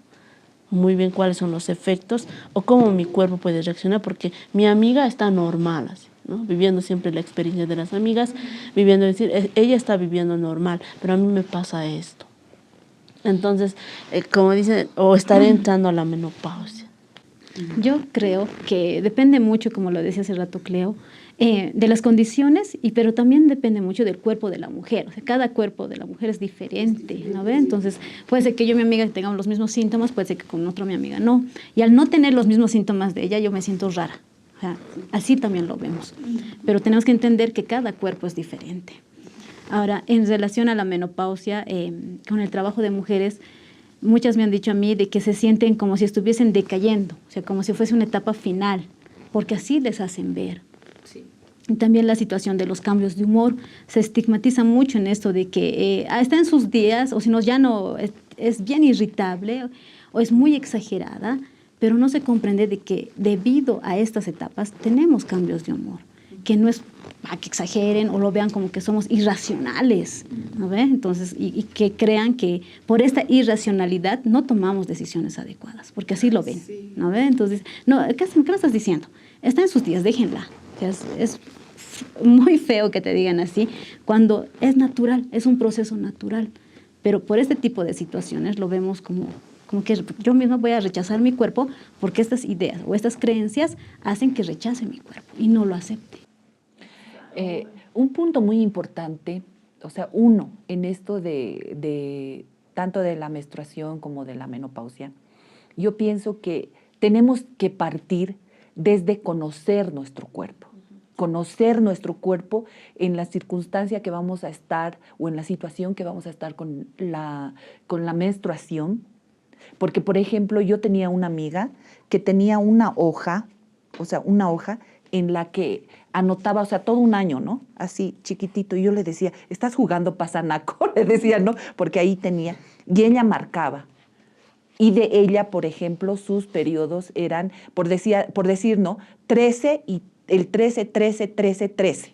muy bien cuáles son los efectos o cómo mi cuerpo puede reaccionar, porque mi amiga está normal, así, ¿no? Viviendo siempre la experiencia de las amigas, viviendo, decir, ella está viviendo normal, pero a mí me pasa esto. Entonces, como dicen, o estaré entrando a la menopausia. Yo creo que depende mucho, como lo decía hace rato Cleo, de las condiciones, pero también depende mucho del cuerpo de la mujer. O sea, cada cuerpo de la mujer es diferente, ¿no ve? Entonces, puede ser que yo y mi amiga tengamos los mismos síntomas, puede ser que con otra mi amiga no. Y al no tener los mismos síntomas de ella, yo me siento rara. O sea, así también lo vemos. Pero tenemos que entender que cada cuerpo es diferente. Ahora, en relación a la menopausia, con el trabajo de mujeres, muchas me han dicho a mí de que se sienten como si estuviesen decayendo, o sea, como si fuese una etapa final, porque así les hacen ver. Sí. Y también la situación de los cambios de humor, se estigmatiza mucho en esto de que está en sus días, o si no, ya no, es bien irritable, o es muy exagerada, pero no se comprende de que debido a estas etapas tenemos cambios de humor, que no es para que exageren o lo vean como que somos irracionales, ¿no ve? Entonces, y que crean que por esta irracionalidad no tomamos decisiones adecuadas, porque así lo ven, ¿no ve? Entonces, no, ¿qué le estás diciendo? Está en sus días, déjenla. O sea, es muy feo que te digan así, cuando es natural, es un proceso natural, pero por este tipo de situaciones lo vemos como que yo misma voy a rechazar mi cuerpo porque estas ideas o estas creencias hacen que rechace mi cuerpo y no lo acepte. Un punto muy importante, o sea, uno, en esto de tanto de la menstruación como de la menopausia, yo pienso que tenemos que partir desde conocer nuestro cuerpo. Conocer nuestro cuerpo en la circunstancia que vamos a estar o en la situación que vamos a estar con la menstruación. Porque, por ejemplo, yo tenía una amiga que tenía una hoja en la que anotaba, o sea, todo un año, ¿no? Así, chiquitito. Y yo le decía, ¿estás jugando pasanaco? Le decía, ¿no? Porque ahí tenía. Y ella marcaba. Y de ella, por ejemplo, sus periodos eran, por decir, ¿no? 13 y el 13, 13, 13, 13.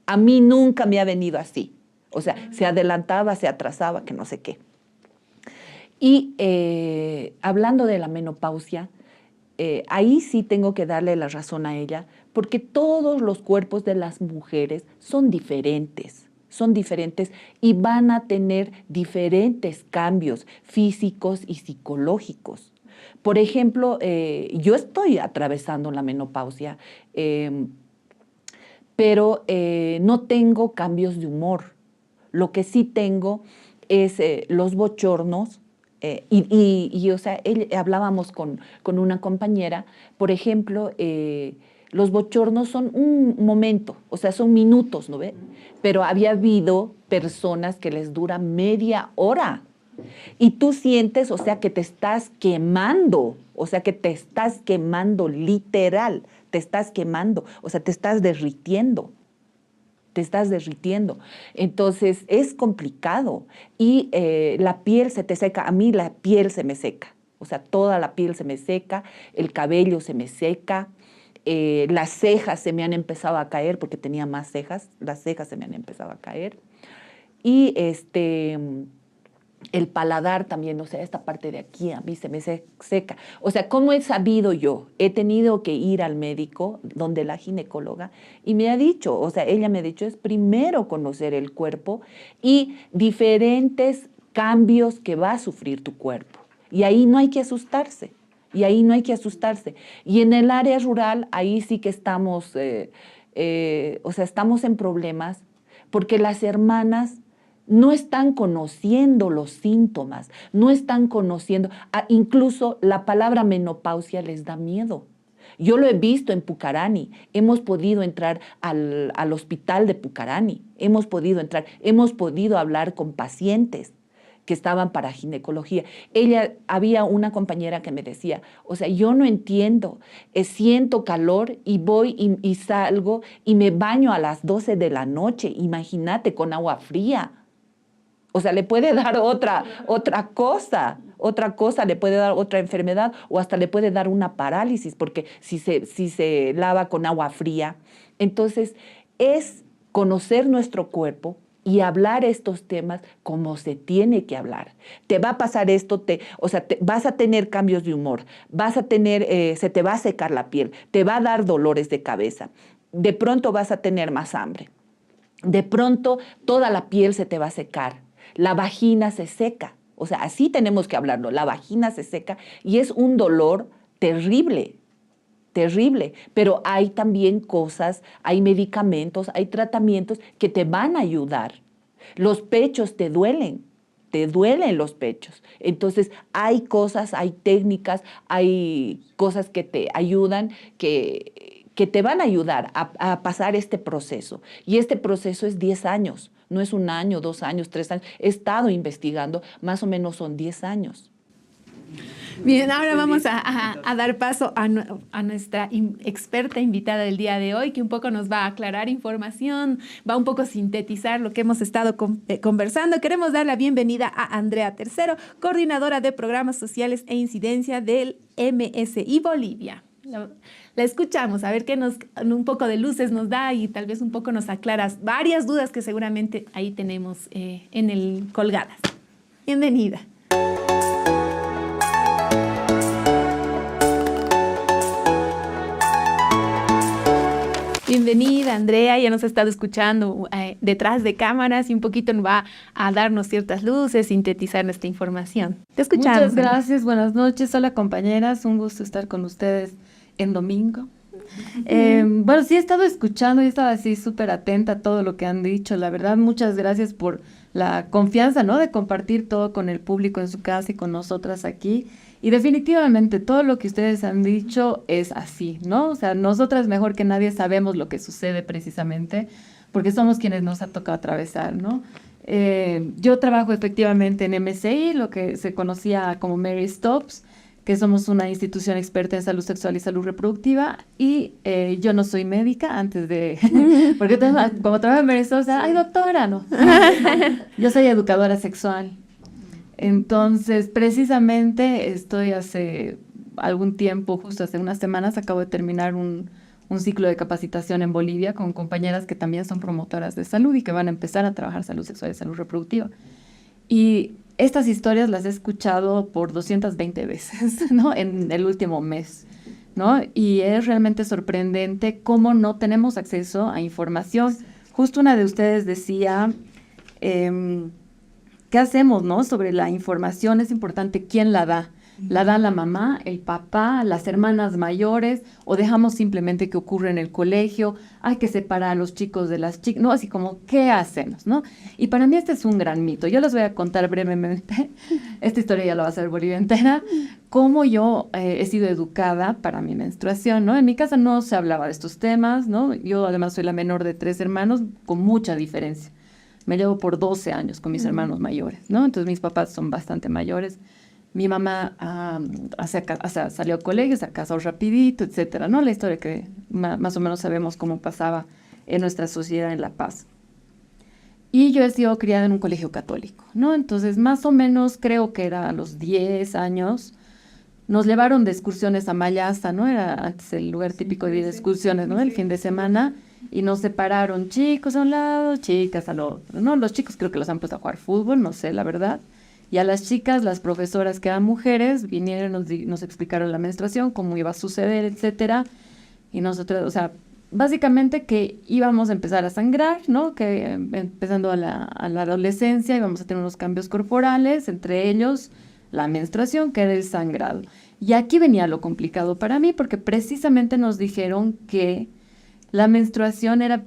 A mí nunca me ha venido así. O sea, se adelantaba, se atrasaba, que no sé qué. Y hablando de la menopausia, ahí sí tengo que darle la razón a ella, porque todos los cuerpos de las mujeres son diferentes y van a tener diferentes cambios físicos y psicológicos. Por ejemplo, yo estoy atravesando la menopausia, pero no tengo cambios de humor. Lo que sí tengo es los bochornos. O sea, hablábamos con una compañera, por ejemplo, los bochornos son un momento, o sea, son minutos, ¿no ve? Pero había habido personas que les dura media hora y tú sientes, o sea, que te estás quemando, literal, te estás quemando, o sea, te estás derritiendo. Entonces, es complicado. Y la piel se te seca. A mí la piel se me seca. O sea, toda la piel se me seca, el cabello se me seca, las cejas se me han empezado a caer porque tenía más cejas. Las cejas se me han empezado a caer. Y el paladar también, o sea, esta parte de aquí a mí se me seca. O sea, ¿cómo he sabido yo? He tenido que ir al médico, donde la ginecóloga, y me ha dicho, o sea, ella me ha dicho, es primero conocer el cuerpo y diferentes cambios que va a sufrir tu cuerpo. Y ahí no hay que asustarse. Y en el área rural, ahí sí que estamos, estamos en problemas, porque las hermanas no están conociendo los síntomas, no están conociendo, incluso la palabra menopausia les da miedo. Yo lo he visto en Pucarani, hemos podido entrar al hospital de Pucarani, hemos podido hablar con pacientes que estaban para ginecología. Había una compañera que me decía, o sea, yo no entiendo, siento calor y voy y salgo y me baño a las 12 de la noche, imagínate, con agua fría. O sea, le puede dar otra cosa, le puede dar otra enfermedad o hasta le puede dar una parálisis, porque si se lava con agua fría. Entonces, es conocer nuestro cuerpo y hablar estos temas como se tiene que hablar. Te va a pasar esto, vas a tener cambios de humor, se te va a secar la piel, te va a dar dolores de cabeza, de pronto vas a tener más hambre, de pronto toda la piel se te va a secar, la vagina se seca. O sea, así tenemos que hablarlo, la vagina se seca y es un dolor terrible. Terrible, pero hay también cosas, hay medicamentos, hay tratamientos que te van a ayudar. Los pechos te duelen los pechos. Entonces hay cosas, hay técnicas, hay cosas que te ayudan, que te van a ayudar a pasar este proceso. Y este proceso es 10 años, no es 1 año, 2 años, 3 años. He estado investigando, más o menos son 10 años. Bien, ahora vamos a dar paso a nuestra experta invitada del día de hoy, que un poco nos va a aclarar información, va un poco a sintetizar lo que hemos estado conversando. Queremos dar la bienvenida a Andrea Tercero, coordinadora de programas sociales e incidencia del MSI Bolivia. La escuchamos, a ver qué un poco de luces nos da y tal vez un poco nos aclaras varias dudas que seguramente ahí tenemos colgadas. Bienvenida. Bienvenida, Andrea, ya nos ha estado escuchando detrás de cámaras y un poquito nos va a darnos ciertas luces, sintetizar nuestra información. Te escuchamos. Muchas gracias, buenas noches. Hola compañeras, un gusto estar con ustedes en domingo. Bueno, sí he estado escuchando y he estado así súper atenta a todo lo que han dicho. La verdad, muchas gracias por la confianza, ¿no? De compartir todo con el público en su casa y con nosotras aquí. Y definitivamente todo lo que ustedes han dicho es así, ¿no? O sea, nosotras mejor que nadie sabemos lo que sucede precisamente porque somos quienes nos ha tocado atravesar, ¿no? Yo trabajo efectivamente en MSI, lo que se conocía como Mary Stops, que somos una institución experta en salud sexual y salud reproductiva, y yo no soy médica antes de... porque como trabajo en Mary Stops, o sea, ¡ay, doctora! No. Yo soy educadora sexual. Entonces, precisamente estoy hace algún tiempo, justo hace unas semanas, acabo de terminar un ciclo de capacitación en Bolivia con compañeras que también son promotoras de salud y que van a empezar a trabajar salud sexual y salud reproductiva. Y estas historias las he escuchado por 220 veces, ¿no? En el último mes, ¿no? Y es realmente sorprendente cómo no tenemos acceso a información. Justo una de ustedes decía... ¿qué hacemos, no? Sobre la información es importante quién la da. ¿La da la mamá, el papá, las hermanas mayores? ¿O dejamos simplemente que ocurra en el colegio? Hay que separar a los chicos de las chicas, ¿no? Así como, ¿qué hacemos, no? Y para mí este es un gran mito. Yo les voy a contar brevemente, esta historia ya la va a hacer Bolivia entera, cómo yo he sido educada para mi menstruación, ¿no? En mi casa no se hablaba de estos temas, ¿no? Yo además soy la menor de 3 hermanos, con mucha diferencia. Me llevo por 12 años con mis hermanos mayores, ¿no? Entonces mis papás son bastante mayores. Mi mamá salió al colegio, se casó rapidito, etcétera, ¿no? La historia que más o menos sabemos cómo pasaba en nuestra sociedad en La Paz. Y yo he sido criada en un colegio católico, ¿no? Entonces más o menos creo que era a los 10 años, nos llevaron de excursiones a Mayasta, ¿no? Era antes el lugar típico de excursiones, ¿no? El fin de semana. Y nos separaron chicos a un lado, chicas al otro, ¿no? Los chicos creo que los han puesto a jugar fútbol, no sé, la verdad. Y a las chicas, las profesoras que eran mujeres, vinieron, nos explicaron la menstruación, cómo iba a suceder, etcétera. Y nosotros, o sea, básicamente que íbamos a empezar a sangrar, ¿no? Que empezando a la adolescencia íbamos a tener unos cambios corporales, entre ellos la menstruación, que era el sangrado. Y aquí venía lo complicado para mí, porque precisamente nos dijeron que la menstruación era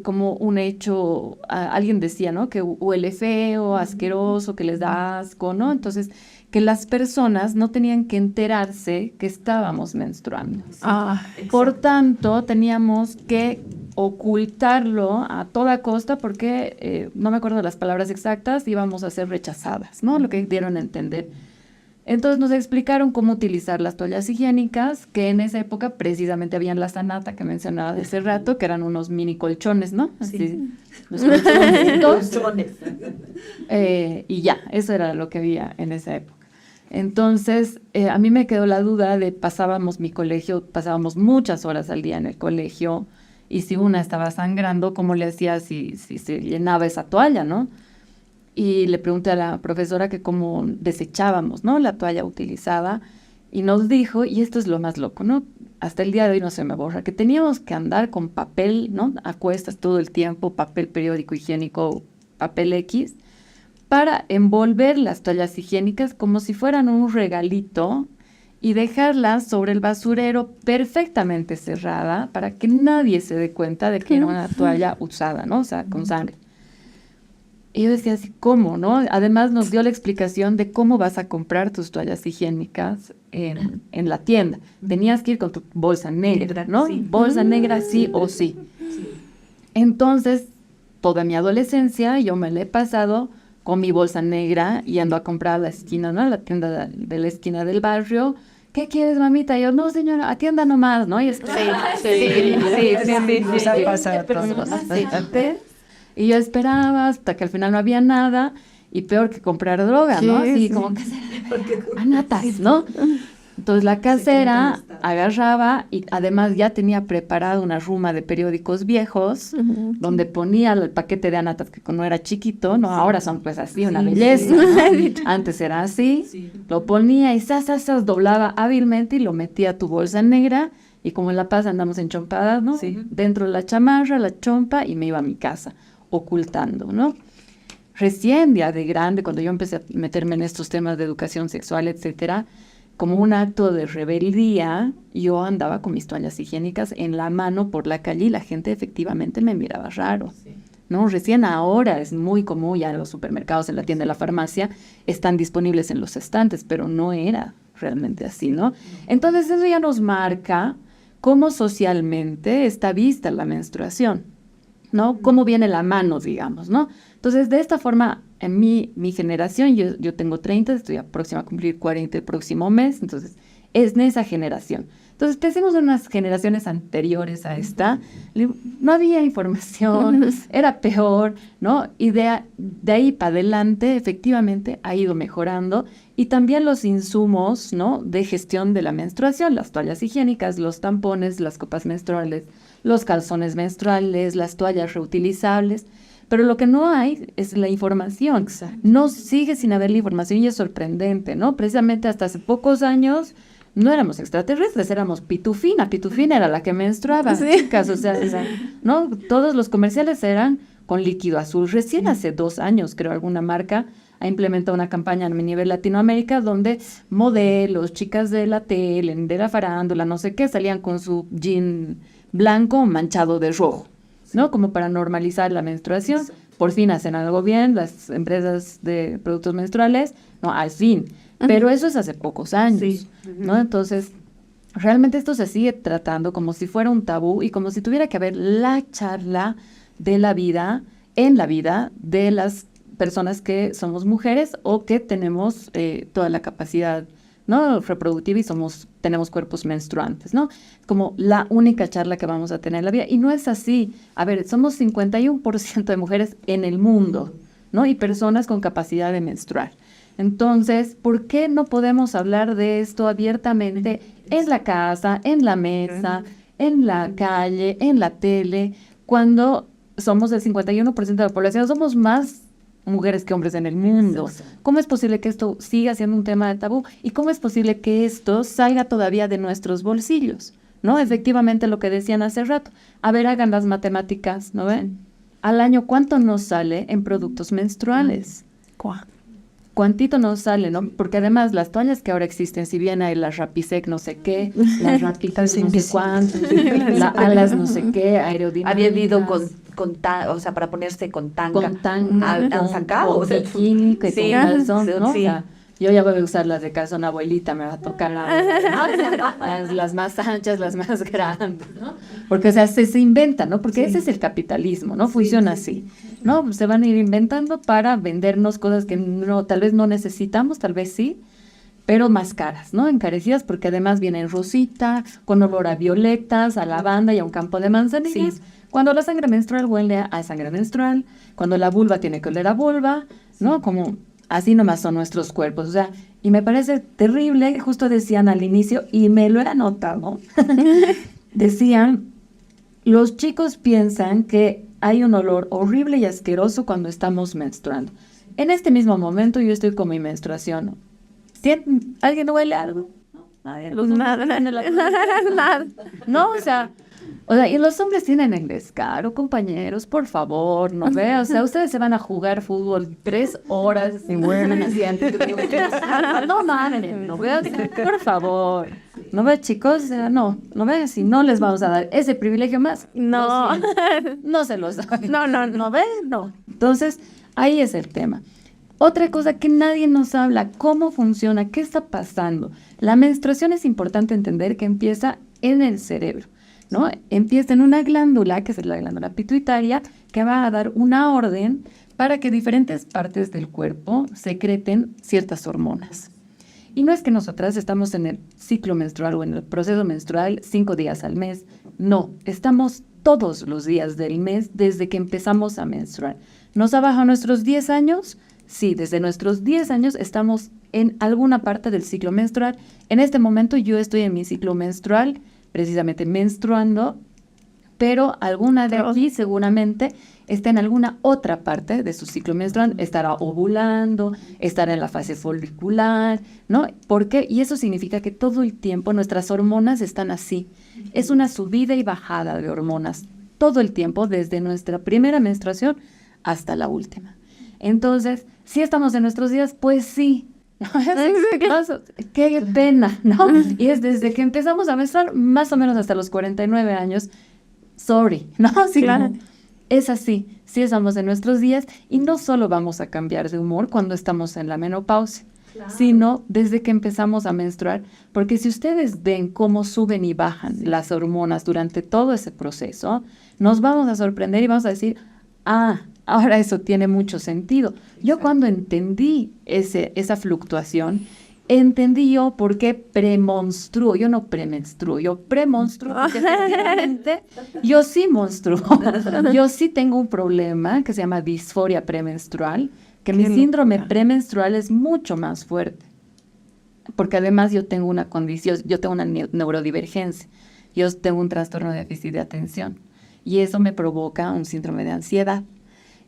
como un hecho, alguien decía, ¿no? Que huele feo, asqueroso, que les da asco, ¿no? Entonces, que las personas no tenían que enterarse que estábamos menstruando. Por tanto, teníamos que ocultarlo a toda costa porque, no me acuerdo de las palabras exactas, íbamos a ser rechazadas, ¿no? Lo que dieron a entender. Entonces nos explicaron cómo utilizar las toallas higiénicas, que en esa época precisamente habían la sanata que mencionaba de ese rato, que eran unos mini colchones, ¿no? Así, los colchones. Y ya, eso era lo que había en esa época. Entonces, a mí me quedó la duda de pasábamos muchas horas al día en el colegio, y si una estaba sangrando, ¿cómo le hacía si se llenaba esa toalla, no? Y le pregunté a la profesora que cómo desechábamos, ¿no?, la toalla utilizada, y nos dijo, y esto es lo más loco, ¿no?, hasta el día de hoy no se me borra, que teníamos que andar con papel, ¿no?, a cuestas todo el tiempo, papel periódico higiénico, papel X, para envolver las toallas higiénicas como si fueran un regalito y dejarlas sobre el basurero perfectamente cerrada para que nadie se dé cuenta de que era una toalla usada, ¿no?, o sea, con sangre. Y yo decía así, ¿cómo, no? Además nos dio la explicación de cómo vas a comprar tus toallas higiénicas en la tienda. Tenías que ir con tu bolsa negra, ¿no? Sí. Bolsa negra sí o sí. Entonces, toda mi adolescencia yo me la he pasado con mi bolsa negra yendo a comprar a la esquina, ¿no?, la tienda de la esquina del barrio. ¿Qué quieres, mamita? Y yo, no, señora, atienda nomás, ¿no? Y es, y yo esperaba hasta que al final no había nada, y peor que comprar droga, ¿no? Así como casera, anatas, ¿no? Entonces la casera agarraba y además ya tenía preparada una ruma de periódicos viejos, donde ponía el paquete de anatas, que no era chiquito, ¿no? Ahora son pues así, una belleza, ¿no? Antes era así, lo ponía y doblaba hábilmente y lo metía a tu bolsa negra, y como en La Paz andamos enchompadas, ¿no? Dentro de la chamarra, la chompa, y me iba a mi casa, ocultando, ¿no? Recién, ya de grande, cuando yo empecé a meterme en estos temas de educación sexual, etcétera, como un acto de rebeldía, yo andaba con mis toallas higiénicas en la mano por la calle y la gente efectivamente me miraba raro, ¿no? Recién ahora es muy común, ya en los supermercados, en la tienda de la farmacia, están disponibles en los estantes, pero no era realmente así, ¿no? Entonces eso ya nos marca cómo socialmente está vista la menstruación, ¿no? Cómo viene la mano, digamos, ¿no? Entonces, de esta forma, en mi generación, yo tengo 30, estoy próxima a cumplir 40 el próximo mes, entonces, es en esa generación. Entonces, pensemos en unas generaciones anteriores a esta, no había información, era peor, ¿no? Y de ahí para adelante, efectivamente, ha ido mejorando, y también los insumos, ¿no?, de gestión de la menstruación, las toallas higiénicas, los tampones, las copas menstruales, los calzones menstruales, las toallas reutilizables, pero lo que no hay es la información. Exacto. No sigue sin haber la información, y es sorprendente, ¿no? Precisamente hasta hace pocos años no éramos extraterrestres, éramos Pitufina. Pitufina era la que menstruaba, chicas, o sea, ¿no? Todos los comerciales eran con líquido azul. Recién hace 2 años, creo, alguna marca ha implementado una campaña a nivel Latinoamérica donde modelos, chicas de la tele, de la farándula, no sé qué, salían con su jean blanco manchado de rojo, ¿no? Como para normalizar la menstruación. Por fin hacen algo bien las empresas de productos menstruales, no, al fin. Pero eso es hace pocos años, ¿no? Entonces, realmente esto se sigue tratando como si fuera un tabú y como si tuviera que haber la charla de la vida, en la vida de las personas que somos mujeres o que tenemos toda la capacidad, ¿no?, reproductiva y tenemos cuerpos menstruantes, ¿no? Como la única charla que vamos a tener en la vida. Y no es así. A ver, somos 51% de mujeres en el mundo, ¿no? Y personas con capacidad de menstruar. Entonces, ¿por qué no podemos hablar de esto abiertamente en la casa, en la mesa, en la calle, en la tele, cuando somos el 51% de la población? Somos más mujeres que hombres en el mundo. ¿Cómo es posible que esto siga siendo un tema de tabú? ¿Y cómo es posible que esto salga todavía de nuestros bolsillos? ¿No? Efectivamente, lo que decían hace rato. A ver, hagan las matemáticas, ¿no ven? Al año, ¿cuánto nos sale en productos menstruales? ¿Cuántito nos sale, no? Porque además las toallas que ahora existen, si bien hay las Rapisec no sé qué, las Rapitas no sé cuánto, las alas no sé qué, aerodinámicas. Había habido o sea, para ponerse con tanga. Han sacado. Con bikini, con calzón, ¿no? Sí. O sea, yo ya voy a usar las de calzón abuelita, me va a tocar las más anchas, las más grandes, ¿no? Porque, o sea, se inventa, ¿no? Porque ese es el capitalismo, ¿no? Funciona así, ¿no? Se van a ir inventando para vendernos cosas que tal vez no necesitamos, tal vez sí, pero más caras, ¿no? Encarecidas porque además vienen rosita, con olor a violetas, a lavanda y a un campo de manzanillas. Sí. Cuando la sangre menstrual huele a sangre menstrual, cuando la vulva tiene que oler a vulva, ¿no? Como así nomás son nuestros cuerpos, o sea, y me parece terrible, justo decían al inicio, y me lo he anotado, decían, los chicos piensan que hay un olor horrible y asqueroso cuando estamos menstruando. En este mismo momento yo estoy con mi menstruación. ¿Alguien huele algo? Nada. No, o sea, y los hombres tienen el descaro, compañeros, por favor, no vean, o sea, ustedes se van a jugar fútbol 3 horas y vuelven así antes. No mamen, no vean, por favor. No vean, chicos, no vean, si no les vamos a dar ese privilegio más. No se los doy. No ven, no. Entonces, ahí es el tema. Otra cosa que nadie nos habla, cómo funciona, qué está pasando. La menstruación es importante entender que empieza en el cerebro, ¿no? Empieza en una glándula, que es la glándula pituitaria, que va a dar una orden para que diferentes partes del cuerpo secreten ciertas hormonas. Y no es que nosotras estamos en el ciclo menstrual o en el proceso menstrual 5 días al mes. No, estamos todos los días del mes desde que empezamos a menstruar. ¿Nos ha bajado nuestros 10 años? Sí, desde nuestros 10 años estamos en alguna parte del ciclo menstrual. En este momento yo estoy en mi ciclo menstrual, precisamente menstruando, pero alguna de aquí seguramente está en alguna otra parte de su ciclo menstrual, estará ovulando, estará en la fase folicular, ¿no? ¿Por qué? Y eso significa que todo el tiempo nuestras hormonas están así. Es una subida y bajada de hormonas todo el tiempo, desde nuestra primera menstruación hasta la última. Entonces, ¿sí estamos en nuestros días? Pues sí. Qué pena, ¿no? Y es desde que empezamos a menstruar, más o menos hasta los 49 años. Sorry, ¿no? Sí, claro. Es así, sí estamos en nuestros días y no solo vamos a cambiar de humor cuando estamos en la menopausia, sino desde que empezamos a menstruar, porque si ustedes ven cómo suben y bajan las hormonas durante todo ese proceso, nos vamos a sorprender y vamos a decir, ahora eso tiene mucho sentido. Yo cuando entendí esa fluctuación, entendí yo por qué premonstruo. Yo no premenstruo, yo premonstruo. Porque efectivamente yo sí monstruo. Yo sí tengo un problema que se llama disforia premenstrual, que mi síndrome premenstrual es mucho más fuerte. Porque además yo tengo una condición, yo tengo una neurodivergencia. Yo tengo un trastorno de déficit de atención. Y eso me provoca un síndrome de ansiedad.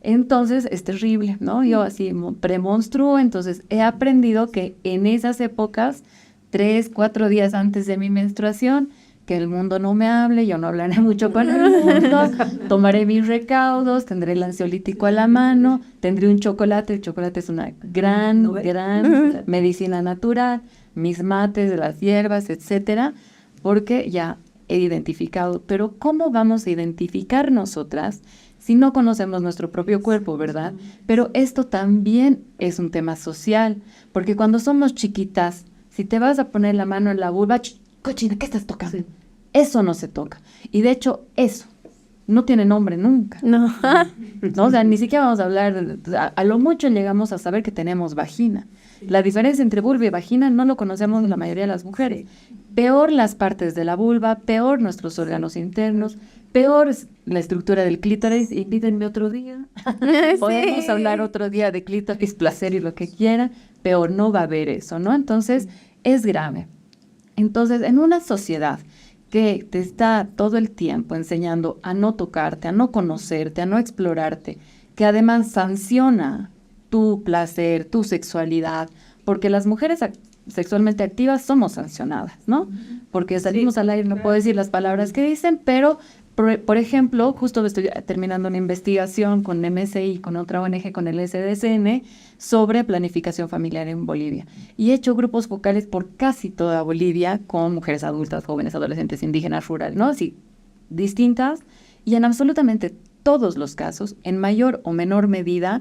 Entonces es terrible, ¿no? Yo así premonstruo, entonces he aprendido que en esas épocas, 3, 4 días antes de mi menstruación, que el mundo no me hable, yo no hablaré mucho con el mundo, tomaré mis recaudos, tendré el ansiolítico a la mano, tendré un chocolate. El chocolate es una gran medicina natural, mis mates de las hierbas, etcétera, porque ya he identificado. Pero ¿cómo vamos a identificar nosotras si no conocemos nuestro propio cuerpo, verdad? Pero esto también es un tema social, porque cuando somos chiquitas, si te vas a poner la mano en la vulva, cochina, ¿qué estás tocando? Sí. Eso no se toca. Y de hecho, eso no tiene nombre nunca. No. O sea, ni siquiera vamos a hablar, a lo mucho llegamos a saber que tenemos vagina. La diferencia entre vulva y vagina no lo conocemos la mayoría de las mujeres. Peor las partes de la vulva, peor nuestros órganos internos, peor es la estructura del clítoris. Invítenme otro día. Podemos hablar otro día de clítoris, placer y lo que quieran. Peor, no va a haber eso, ¿no? Entonces, es grave. Entonces, en una sociedad que te está todo el tiempo enseñando a no tocarte, a no conocerte, a no explorarte, que además sanciona tu placer, tu sexualidad, porque las mujeres sexualmente activas somos sancionadas, ¿no? Porque salimos al aire, no puedo decir las palabras que dicen, pero, por ejemplo, justo estoy terminando una investigación con MSI, con otra ONG, con el SDCN, sobre planificación familiar en Bolivia. Y he hecho grupos focales por casi toda Bolivia, con mujeres adultas, jóvenes, adolescentes, indígenas, rurales, ¿no? Así, distintas, y en absolutamente todos los casos, en mayor o menor medida,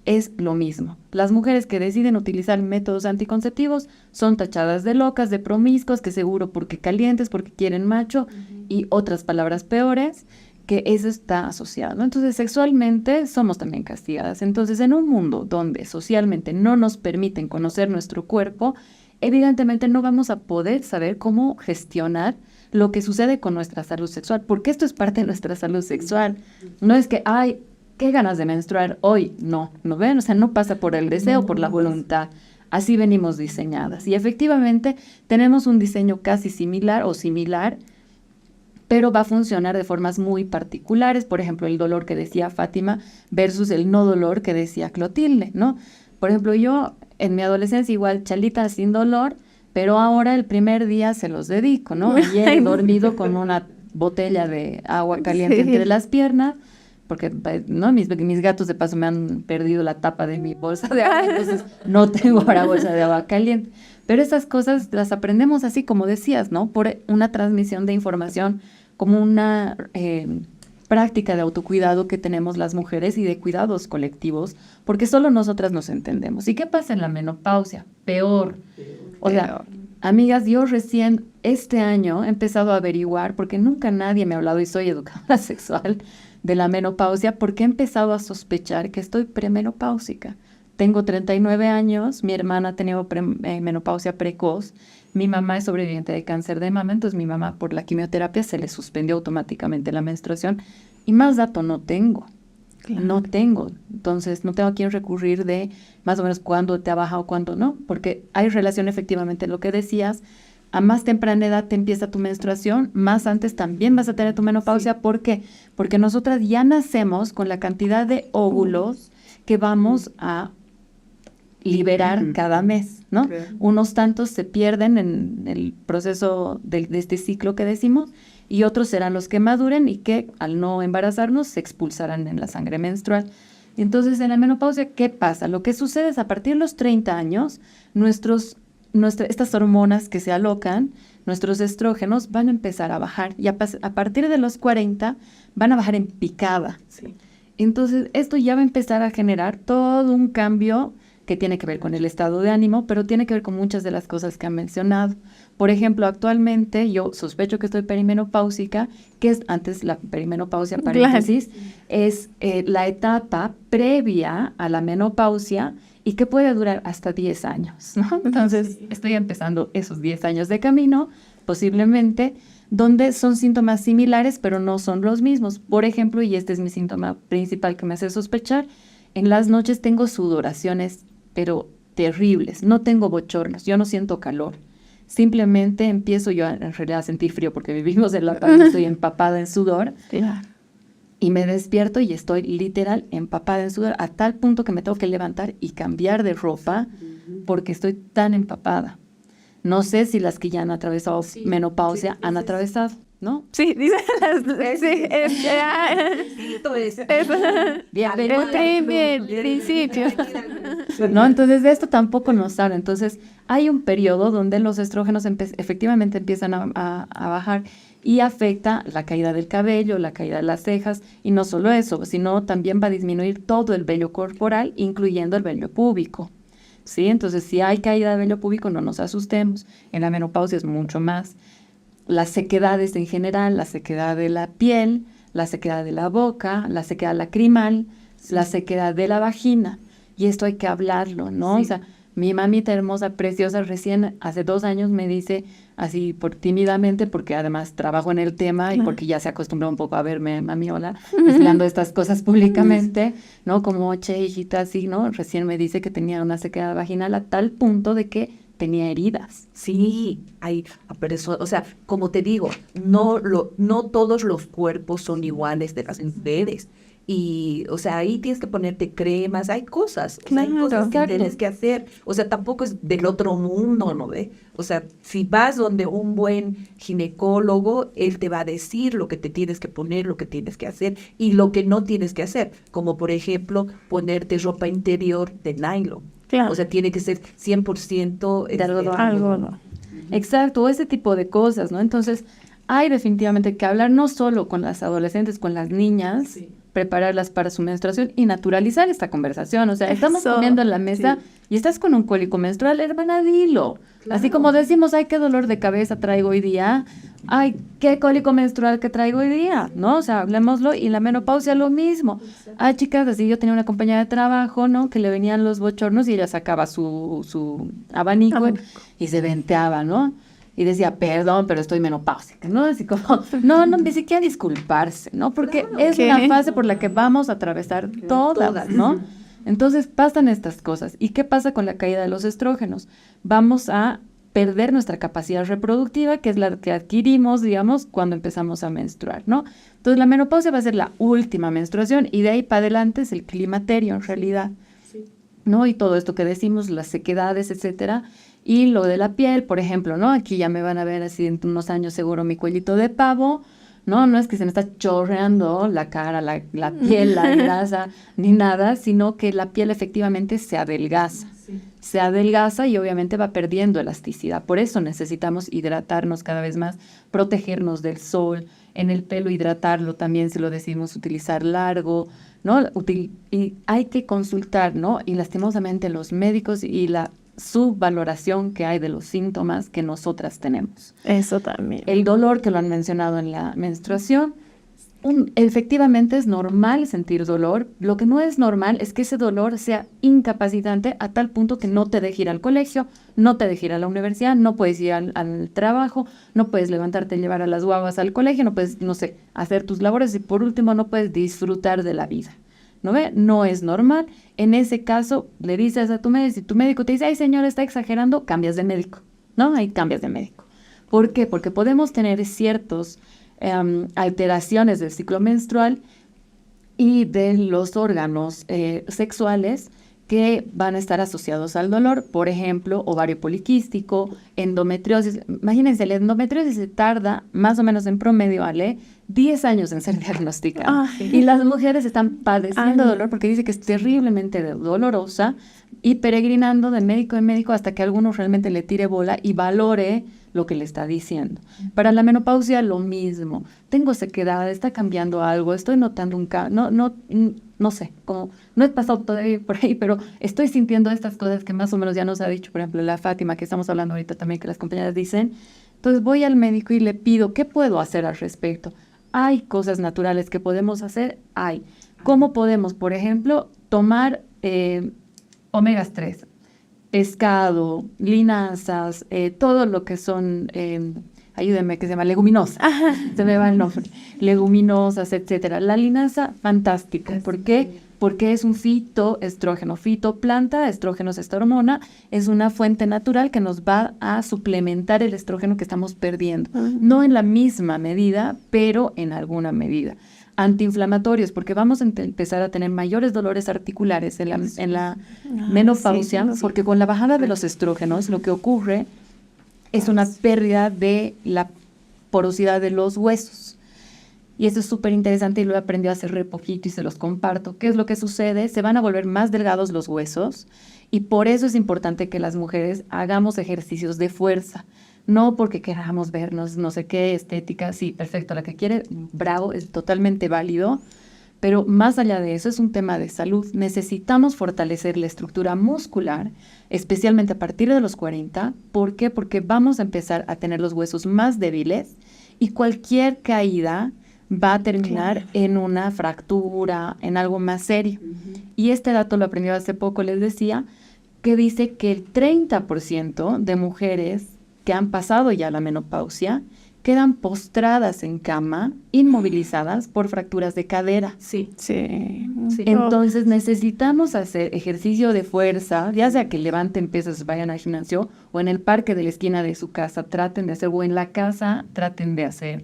es lo mismo. Las mujeres que deciden utilizar métodos anticonceptivos son tachadas de locas, de promiscuas, que seguro porque calientes, porque quieren macho, y otras palabras peores, que eso está asociado, ¿no? Entonces, sexualmente somos también castigadas. Entonces, en un mundo donde socialmente no nos permiten conocer nuestro cuerpo, evidentemente no vamos a poder saber cómo gestionar lo que sucede con nuestra salud sexual, porque esto es parte de nuestra salud sexual. No es que, ay, qué ganas de menstruar hoy. No, ¿no ven? O sea, no pasa por el deseo, por la voluntad. Así venimos diseñadas. Y efectivamente tenemos un diseño casi similar o similar, pero va a funcionar de formas muy particulares. Por ejemplo, el dolor que decía Fátima versus el no dolor que decía Clotilde, ¿no? Por ejemplo, yo en mi adolescencia igual chalita sin dolor, pero ahora el primer día se los dedico, ¿no? Ayer he dormido con una botella de agua caliente entre las piernas, porque no mis gatos de paso me han perdido la tapa de mi bolsa de agua, entonces no tengo ahora bolsa de agua caliente. Pero esas cosas las aprendemos así, como decías, ¿no? Por una transmisión de información, como una práctica de autocuidado que tenemos las mujeres y de cuidados colectivos, porque solo nosotras nos entendemos. ¿Y qué pasa en la menopausia? Peor. O sea, amigas, yo recién este año he empezado a averiguar, porque nunca nadie me ha hablado, y soy educadora sexual, de la menopausia, porque he empezado a sospechar que estoy premenopáusica. Tengo 39 años, mi hermana ha tenido menopausia precoz, mi mamá es sobreviviente de cáncer de mama, entonces mi mamá por la quimioterapia se le suspendió automáticamente la menstruación, y más dato no tengo. Claro. No tengo, entonces no tengo a quién recurrir de más o menos cuándo te ha bajado, cuándo no, porque hay relación efectivamente, lo que decías, a más temprana edad te empieza tu menstruación, más antes también vas a tener tu menopausia. Sí. ¿Por qué? Porque nosotras ya nacemos con la cantidad de óvulos que vamos a liberar cada mes, ¿no? Claro. Unos tantos se pierden en el proceso de este ciclo que decimos, y otros serán los que maduren y que al no embarazarnos se expulsarán en la sangre menstrual. Entonces, en la menopausia, ¿qué pasa? Lo que sucede es a partir de los 30 años, estas hormonas que se alocan, nuestros estrógenos van a empezar a bajar, y a partir de los 40 van a bajar en picada. Sí. Entonces, esto ya va a empezar a generar todo un cambio que tiene que ver con el estado de ánimo, pero tiene que ver con muchas de las cosas que han mencionado. Por ejemplo, actualmente yo sospecho que estoy perimenopáusica, que es antes la perimenopausia, paréntesis, es la etapa previa a la menopausia y que puede durar hasta 10 años, ¿no? Entonces, estoy empezando esos 10 años de camino, posiblemente, donde son síntomas similares, pero no son los mismos. Por ejemplo, y este es mi síntoma principal que me hace sospechar, en las noches tengo sudoraciones, pero terribles, no tengo bochornos, yo no siento calor, simplemente empiezo yo en realidad a sentir frío porque vivimos en la calle, estoy empapada en sudor, y me despierto y estoy literal empapada en sudor, a tal punto que me tengo que levantar y cambiar de ropa porque estoy tan empapada. No sé si las que ya han atravesado menopausia han atravesado, ¿no? Sí, dice el principio. No, entonces de esto tampoco nos habla. Entonces hay un periodo donde los estrógenos efectivamente empiezan a bajar y afecta la caída del cabello, la caída de las cejas, y no solo eso, sino también va a disminuir todo el vello corporal, incluyendo el vello púbico. ¿Sí? Entonces, si hay caída de vello púbico, no nos asustemos. En la menopausia es mucho más. Las sequedades en general, la sequedad de la piel, la sequedad de la boca, la sequedad lacrimal, la sequedad de la vagina. Y esto hay que hablarlo, ¿no? Sí. O sea, mi mamita hermosa, preciosa, recién hace 2 años me dice, así tímidamente, porque además trabajo en el tema y porque ya se acostumbró un poco a verme, mami, hola, hablando estas cosas públicamente, ¿no? Como, che, hijita, así, ¿no? Recién me dice que tenía una sequedad vaginal a tal punto de que tenía heridas. Sí, pero eso, o sea, como te digo, no todos los cuerpos son iguales de las mujeres. Y, o sea, ahí tienes que ponerte cremas, hay cosas, hay cosas que tienes que hacer. O sea, tampoco es del otro mundo, ¿no ve? O sea, si vas donde un buen ginecólogo, él te va a decir lo que te tienes que poner, lo que tienes que hacer y lo que no tienes que hacer. Como, por ejemplo, ponerte ropa interior de nylon. Claro. O sea, tiene que ser 100% de algodón. Exacto, ese tipo de cosas, ¿no? Entonces, hay definitivamente que hablar no solo con las adolescentes, con las niñas, prepararlas para su menstruación y naturalizar esta conversación. O sea, estamos comiendo en la mesa y estás con un cólico menstrual, hermana, dilo. Así como decimos, ay, qué dolor de cabeza traigo hoy día, ay, qué cólico menstrual que traigo hoy día, ¿no? O sea, hablemoslo, y la menopausia lo mismo. Ay, chicas, así yo tenía una compañera de trabajo, ¿no? Que le venían los bochornos y ella sacaba su abanico y se venteaba, ¿no? Y decía, perdón, pero estoy menopáusica, ¿no? Así como, no, ni siquiera disculparse, ¿no? Porque es una fase por la que vamos a atravesar todas, ¿no? Entonces pasan estas cosas. ¿Y qué pasa con la caída de los estrógenos? Vamos a perder nuestra capacidad reproductiva, que es la que adquirimos, digamos, cuando empezamos a menstruar, ¿no? Entonces la menopausia va a ser la última menstruación y de ahí para adelante es el climaterio en realidad, ¿no? Y todo esto que decimos, las sequedades, etcétera. Y lo de la piel, por ejemplo, ¿no? Aquí ya me van a ver así en unos años seguro mi cuellito de pavo, ¿no? No es que se me está chorreando la cara, la piel, la grasa, ni nada, sino que la piel efectivamente se adelgaza. Se adelgaza y obviamente va perdiendo elasticidad. Por eso necesitamos hidratarnos cada vez más, protegernos del sol, en el pelo hidratarlo también si lo decidimos utilizar largo, ¿no? Y hay que consultar, ¿no? Y lastimosamente los médicos y la subvaloración que hay de los síntomas que nosotras tenemos. Eso también. El dolor que lo han mencionado en la menstruación, efectivamente es normal sentir dolor. Lo que no es normal es que ese dolor sea incapacitante a tal punto que no te deje ir al colegio, no te deje ir a la universidad, no puedes ir al trabajo, no puedes levantarte y llevar a las guaguas al colegio, no puedes, no sé, hacer tus labores y por último no puedes disfrutar de la vida. ¿No ve? No es normal. En ese caso, le dices a tu médico, si tu médico te dice, ay, señor, está exagerando, cambias de médico, ¿no? Ahí cambias de médico. ¿Por qué? Porque podemos tener ciertas alteraciones del ciclo menstrual y de los órganos sexuales que van a estar asociados al dolor, por ejemplo, ovario poliquístico, endometriosis. Imagínense, la endometriosis se tarda más o menos en promedio, ¿vale? 10 años en ser diagnosticada. Y las mujeres están padeciendo dolor porque dice que es terriblemente dolorosa y peregrinando de médico en médico hasta que alguno realmente le tire bola y valore lo que le está diciendo. Para la menopausia lo mismo. Tengo sequedad, está cambiando algo, estoy notando un cambio, no sé, como no he pasado todavía por ahí, pero estoy sintiendo estas cosas que más o menos ya nos ha dicho, por ejemplo, la Fátima, que estamos hablando ahorita también, que las compañeras dicen. Entonces voy al médico y le pido, ¿qué puedo hacer al respecto? Hay cosas naturales que podemos hacer, hay. ¿Cómo podemos, por ejemplo, tomar omegas 3? Pescado, linazas, todo lo que son, ayúdenme, que se llama leguminosas, se me va el nombre, leguminosas, etcétera. La linaza, fantástica. ¿Por qué? Porque es un fitoestrógeno, fitoplanta, estrógeno es esta hormona, es una fuente natural que nos va a suplementar el estrógeno que estamos perdiendo. No en la misma medida, pero en alguna medida. Antiinflamatorios, porque vamos a empezar a tener mayores dolores articulares en la menopausia, porque con la bajada de los estrógenos lo que ocurre es una pérdida de la porosidad de los huesos. Y eso es súper interesante y lo he aprendido hace re poquito y se los comparto. ¿Qué es lo que sucede? Se van a volver más delgados los huesos y por eso es importante que las mujeres hagamos ejercicios de fuerza. No porque queramos vernos, no sé qué, estética, sí, perfecto, la que quiere, bravo, es totalmente válido, pero más allá de eso es un tema de salud. Necesitamos fortalecer la estructura muscular, especialmente a partir de los 40. ¿Por qué? Porque vamos a empezar a tener los huesos más débiles y cualquier caída va a terminar en una fractura, en algo más serio. Y este dato lo aprendí hace poco, les decía, que dice que el 30% de mujeres que han pasado ya la menopausia quedan postradas en cama, inmovilizadas por fracturas de cadera. Sí. Entonces necesitamos hacer ejercicio de fuerza, ya sea que levanten pesas, vayan al gimnasio o en el parque de la esquina de su casa, traten de hacer, o en la casa, traten de hacer,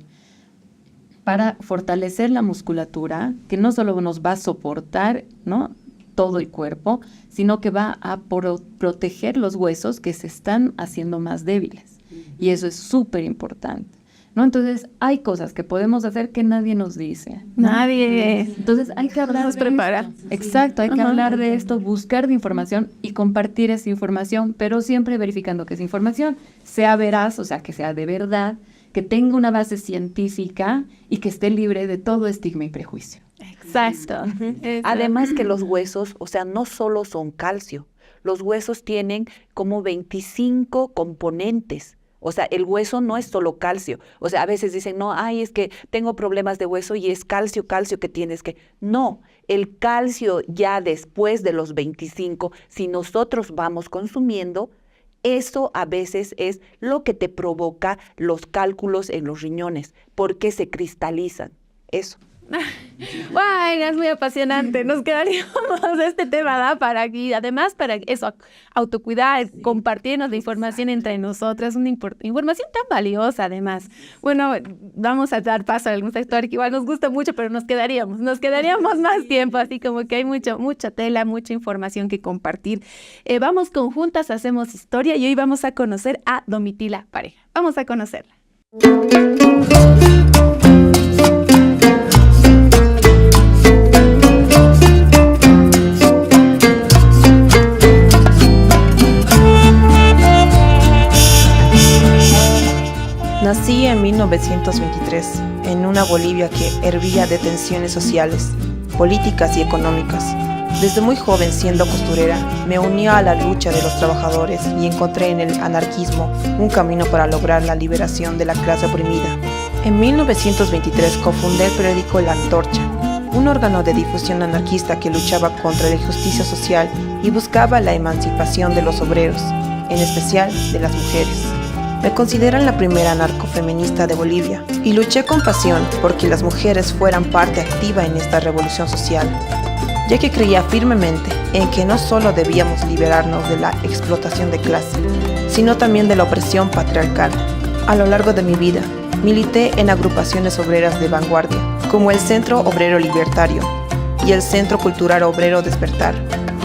para fortalecer la musculatura, que no solo nos va a soportar, ¿no?, todo el cuerpo, sino que va a proteger los huesos que se están haciendo más débiles. Y eso es súper importante, ¿no? Entonces, hay cosas que podemos hacer que nadie nos dice, ¿no? Nadie. Entonces, hay que hablar nos prepara. Exacto, hay que hablar de esto, buscar de información y compartir esa información, pero siempre verificando que esa información sea veraz, o sea, que sea de verdad, que tenga una base científica y que esté libre de todo estigma y prejuicio. Exacto. Además que los huesos, o sea, no solo son calcio, Los huesos tienen como 25 componentes. O sea, el hueso no es solo calcio. O sea, a veces dicen, no, ay, es que tengo problemas de hueso y es calcio que tienes que... No, el calcio ya después de los 25, si nosotros vamos consumiendo, eso a veces es lo que te provoca los cálculos en los riñones, porque se cristalizan. Eso. Bueno, es muy apasionante. Nos quedaríamos, este tema da para aquí. Además, para eso, autocuidar, compartirnos la información entre nosotras, una información tan valiosa además. Bueno, vamos a dar paso a algún sector que igual nos gusta mucho, pero nos quedaríamos más tiempo, así como que hay mucha tela, mucha información que compartir. Vamos con Juntas Hacemos Historia y hoy vamos a conocer a Domitila Pareja. Vamos a conocerla. Nací en 1923, en una Bolivia que hervía de tensiones sociales, políticas y económicas. Desde muy joven, siendo costurera, me uní a la lucha de los trabajadores y encontré en el anarquismo un camino para lograr la liberación de la clase oprimida. En 1923 cofundé el periódico La Antorcha, un órgano de difusión anarquista que luchaba contra la injusticia social y buscaba la emancipación de los obreros, en especial de las mujeres. Me consideran la primera anarcofeminista de Bolivia y luché con pasión porque las mujeres fueran parte activa en esta revolución social, ya que creía firmemente en que no solo debíamos liberarnos de la explotación de clase, sino también de la opresión patriarcal. A lo largo de mi vida, milité en agrupaciones obreras de vanguardia, como el Centro Obrero Libertario y el Centro Cultural Obrero Despertar,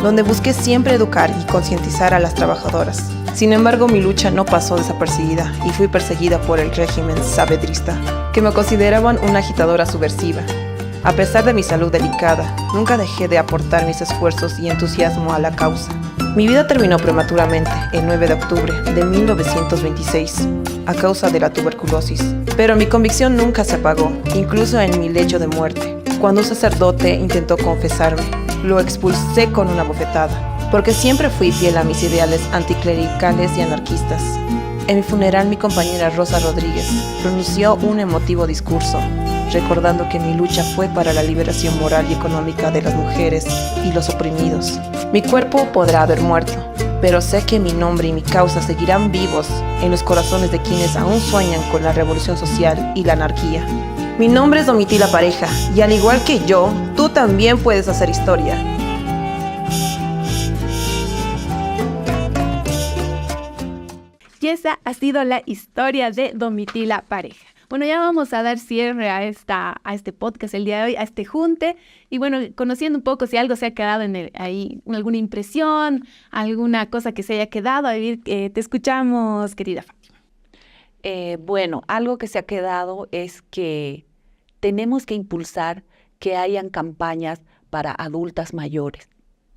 donde busqué siempre educar y concientizar a las trabajadoras. Sin embargo, mi lucha no pasó desapercibida y fui perseguida por el régimen saavedrista, que me consideraban una agitadora subversiva. A pesar de mi salud delicada, nunca dejé de aportar mis esfuerzos y entusiasmo a la causa. Mi vida terminó prematuramente el 9 de octubre de 1926, a causa de la tuberculosis. Pero mi convicción nunca se apagó, incluso en mi lecho de muerte. Cuando un sacerdote intentó confesarme, lo expulsé con una bofetada, porque siempre fui fiel a mis ideales anticlericales y anarquistas. En mi funeral, mi compañera Rosa Rodríguez pronunció un emotivo discurso, recordando que mi lucha fue para la liberación moral y económica de las mujeres y los oprimidos. Mi cuerpo podrá haber muerto, pero sé que mi nombre y mi causa seguirán vivos en los corazones de quienes aún sueñan con la revolución social y la anarquía. Mi nombre es Domitila Pareja, y al igual que yo, tú también puedes hacer historia. Y esa ha sido la historia de Domitila Pareja. Bueno, ya vamos a dar cierre a este podcast el día de hoy, a este junte. Y bueno, conociendo un poco si algo se ha quedado ahí, alguna impresión, alguna cosa que se haya quedado. A vivir, te escuchamos, querida Fátima. Bueno, algo que se ha quedado es que tenemos que impulsar que hayan campañas para adultas mayores.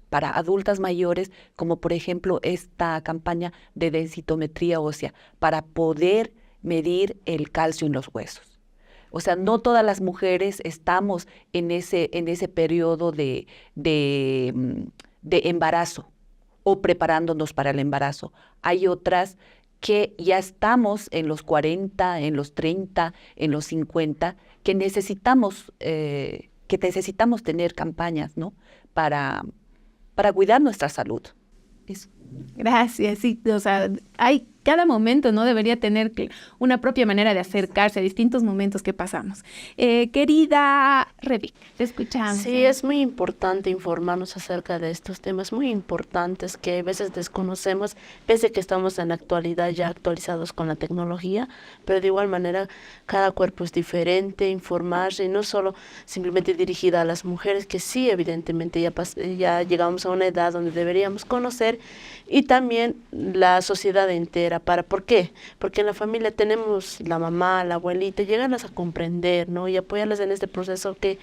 Para adultas mayores, como por ejemplo esta campaña de densitometría ósea, para poder medir el calcio en los huesos. O sea, no todas las mujeres estamos en ese periodo de embarazo o preparándonos para el embarazo. Hay otras que ya estamos en los 40, en los 30, en los 50, que necesitamos tener campañas, ¿no? Para cuidar nuestra salud. Eso. Gracias, sí, o sea, cada momento no debería tener una propia manera de acercarse a distintos momentos que pasamos. Querida Rebeca, te escuchamos. Sí, es muy importante informarnos acerca de estos temas muy importantes que a veces desconocemos, pese a que estamos en la actualidad ya actualizados con la tecnología, pero de igual manera cada cuerpo es diferente, informarse, y no solo simplemente dirigida a las mujeres, que sí, evidentemente ya llegamos a una edad donde deberíamos conocer, y también la sociedad entera. ¿Por qué? Porque en la familia tenemos la mamá, la abuelita, llegarlas a comprender, ¿no? Y apoyarlas en este proceso que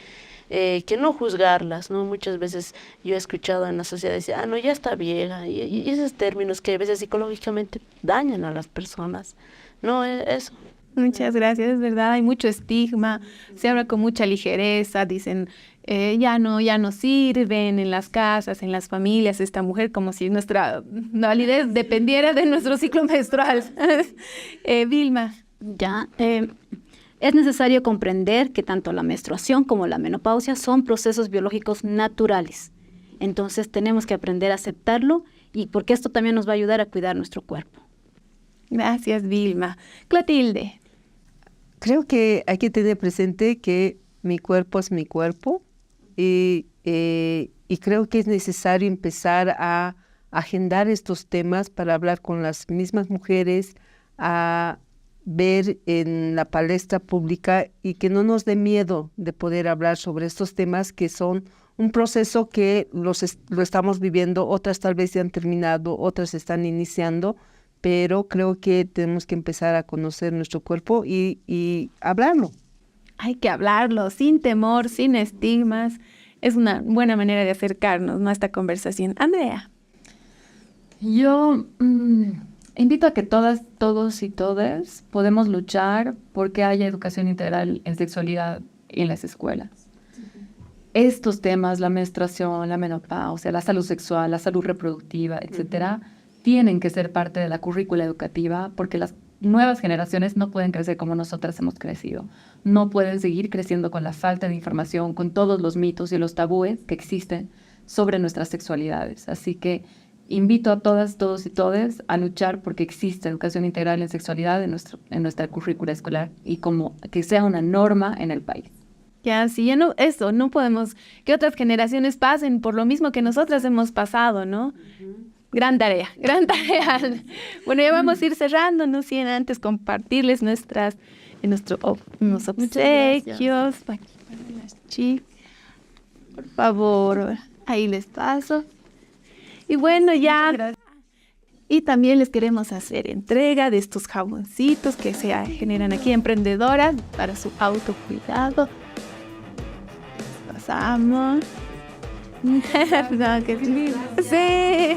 no juzgarlas, ¿no? Muchas veces yo he escuchado en la sociedad decir, no, ya está vieja, y esos términos que a veces psicológicamente dañan a las personas, ¿no? Eso. Muchas gracias, es verdad, hay mucho estigma, se habla con mucha ligereza, dicen, ya no sirven en las casas, en las familias, esta mujer, como si nuestra validez dependiera de nuestro ciclo menstrual. Vilma. Ya, es necesario comprender que tanto la menstruación como la menopausia son procesos biológicos naturales. Entonces tenemos que aprender a aceptarlo y porque esto también nos va a ayudar a cuidar nuestro cuerpo. Gracias, Vilma. Clotilde. Creo que hay que tener presente que mi cuerpo es mi cuerpo y creo que es necesario empezar a agendar estos temas para hablar con las mismas mujeres, a ver en la palestra pública y que no nos dé miedo de poder hablar sobre estos temas que son un proceso que lo estamos viviendo, otras tal vez ya han terminado, otras están iniciando, pero creo que tenemos que empezar a conocer nuestro cuerpo y hablarlo. Hay que hablarlo sin temor, sin estigmas. Es una buena manera de acercarnos, ¿no?, a esta conversación. Andrea. Yo invito a que todas, todos y todas podemos luchar porque haya educación integral en sexualidad en las escuelas. Estos temas, la menstruación, la menopausia, la salud sexual, la salud reproductiva, etcétera, tienen que ser parte de la currícula educativa porque las nuevas generaciones no pueden crecer como nosotras hemos crecido. No pueden seguir creciendo con la falta de información, con todos los mitos y los tabúes que existen sobre nuestras sexualidades. Así que invito a todas, todos y todes a luchar porque exista educación integral en sexualidad en nuestra currícula escolar y como que sea una norma en el país. Ya, sí, ya no, eso, no podemos que otras generaciones pasen por lo mismo que nosotras hemos pasado, ¿no? Gran tarea, gran tarea. Bueno, ya vamos a ir cerrando, no sin antes compartirles unos obsequios. Para las chicas. Por favor, ahí les paso. Y bueno, ya. Y también les queremos hacer entrega de estos jaboncitos que se generan aquí, emprendedoras, para su autocuidado. Pasamos. No, sí.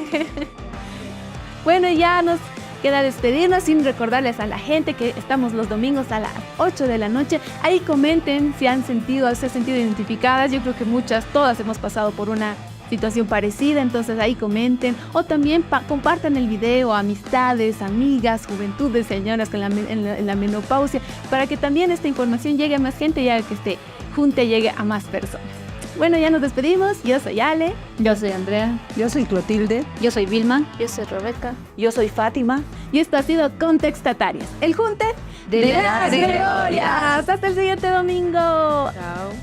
Bueno, ya nos queda despedirnos sin recordarles a la gente que estamos los domingos a las 8 de la noche. Ahí comenten si se han sentido identificadas. Yo creo que todas hemos pasado por una situación parecida, entonces ahí comenten. O también compartan el video a amistades, amigas, juventudes, señoras con en la menopausia, para que también esta información llegue a más gente y haga que este junte llegue a más personas. Bueno, ya nos despedimos. Yo soy Ale. Yo soy Andrea. Yo soy Clotilde. Yo soy Vilma. Yo soy Rebeca. Yo soy Fátima. Y esto ha sido Contextatarias, el junte de las glorias. Hasta el siguiente domingo. Chao.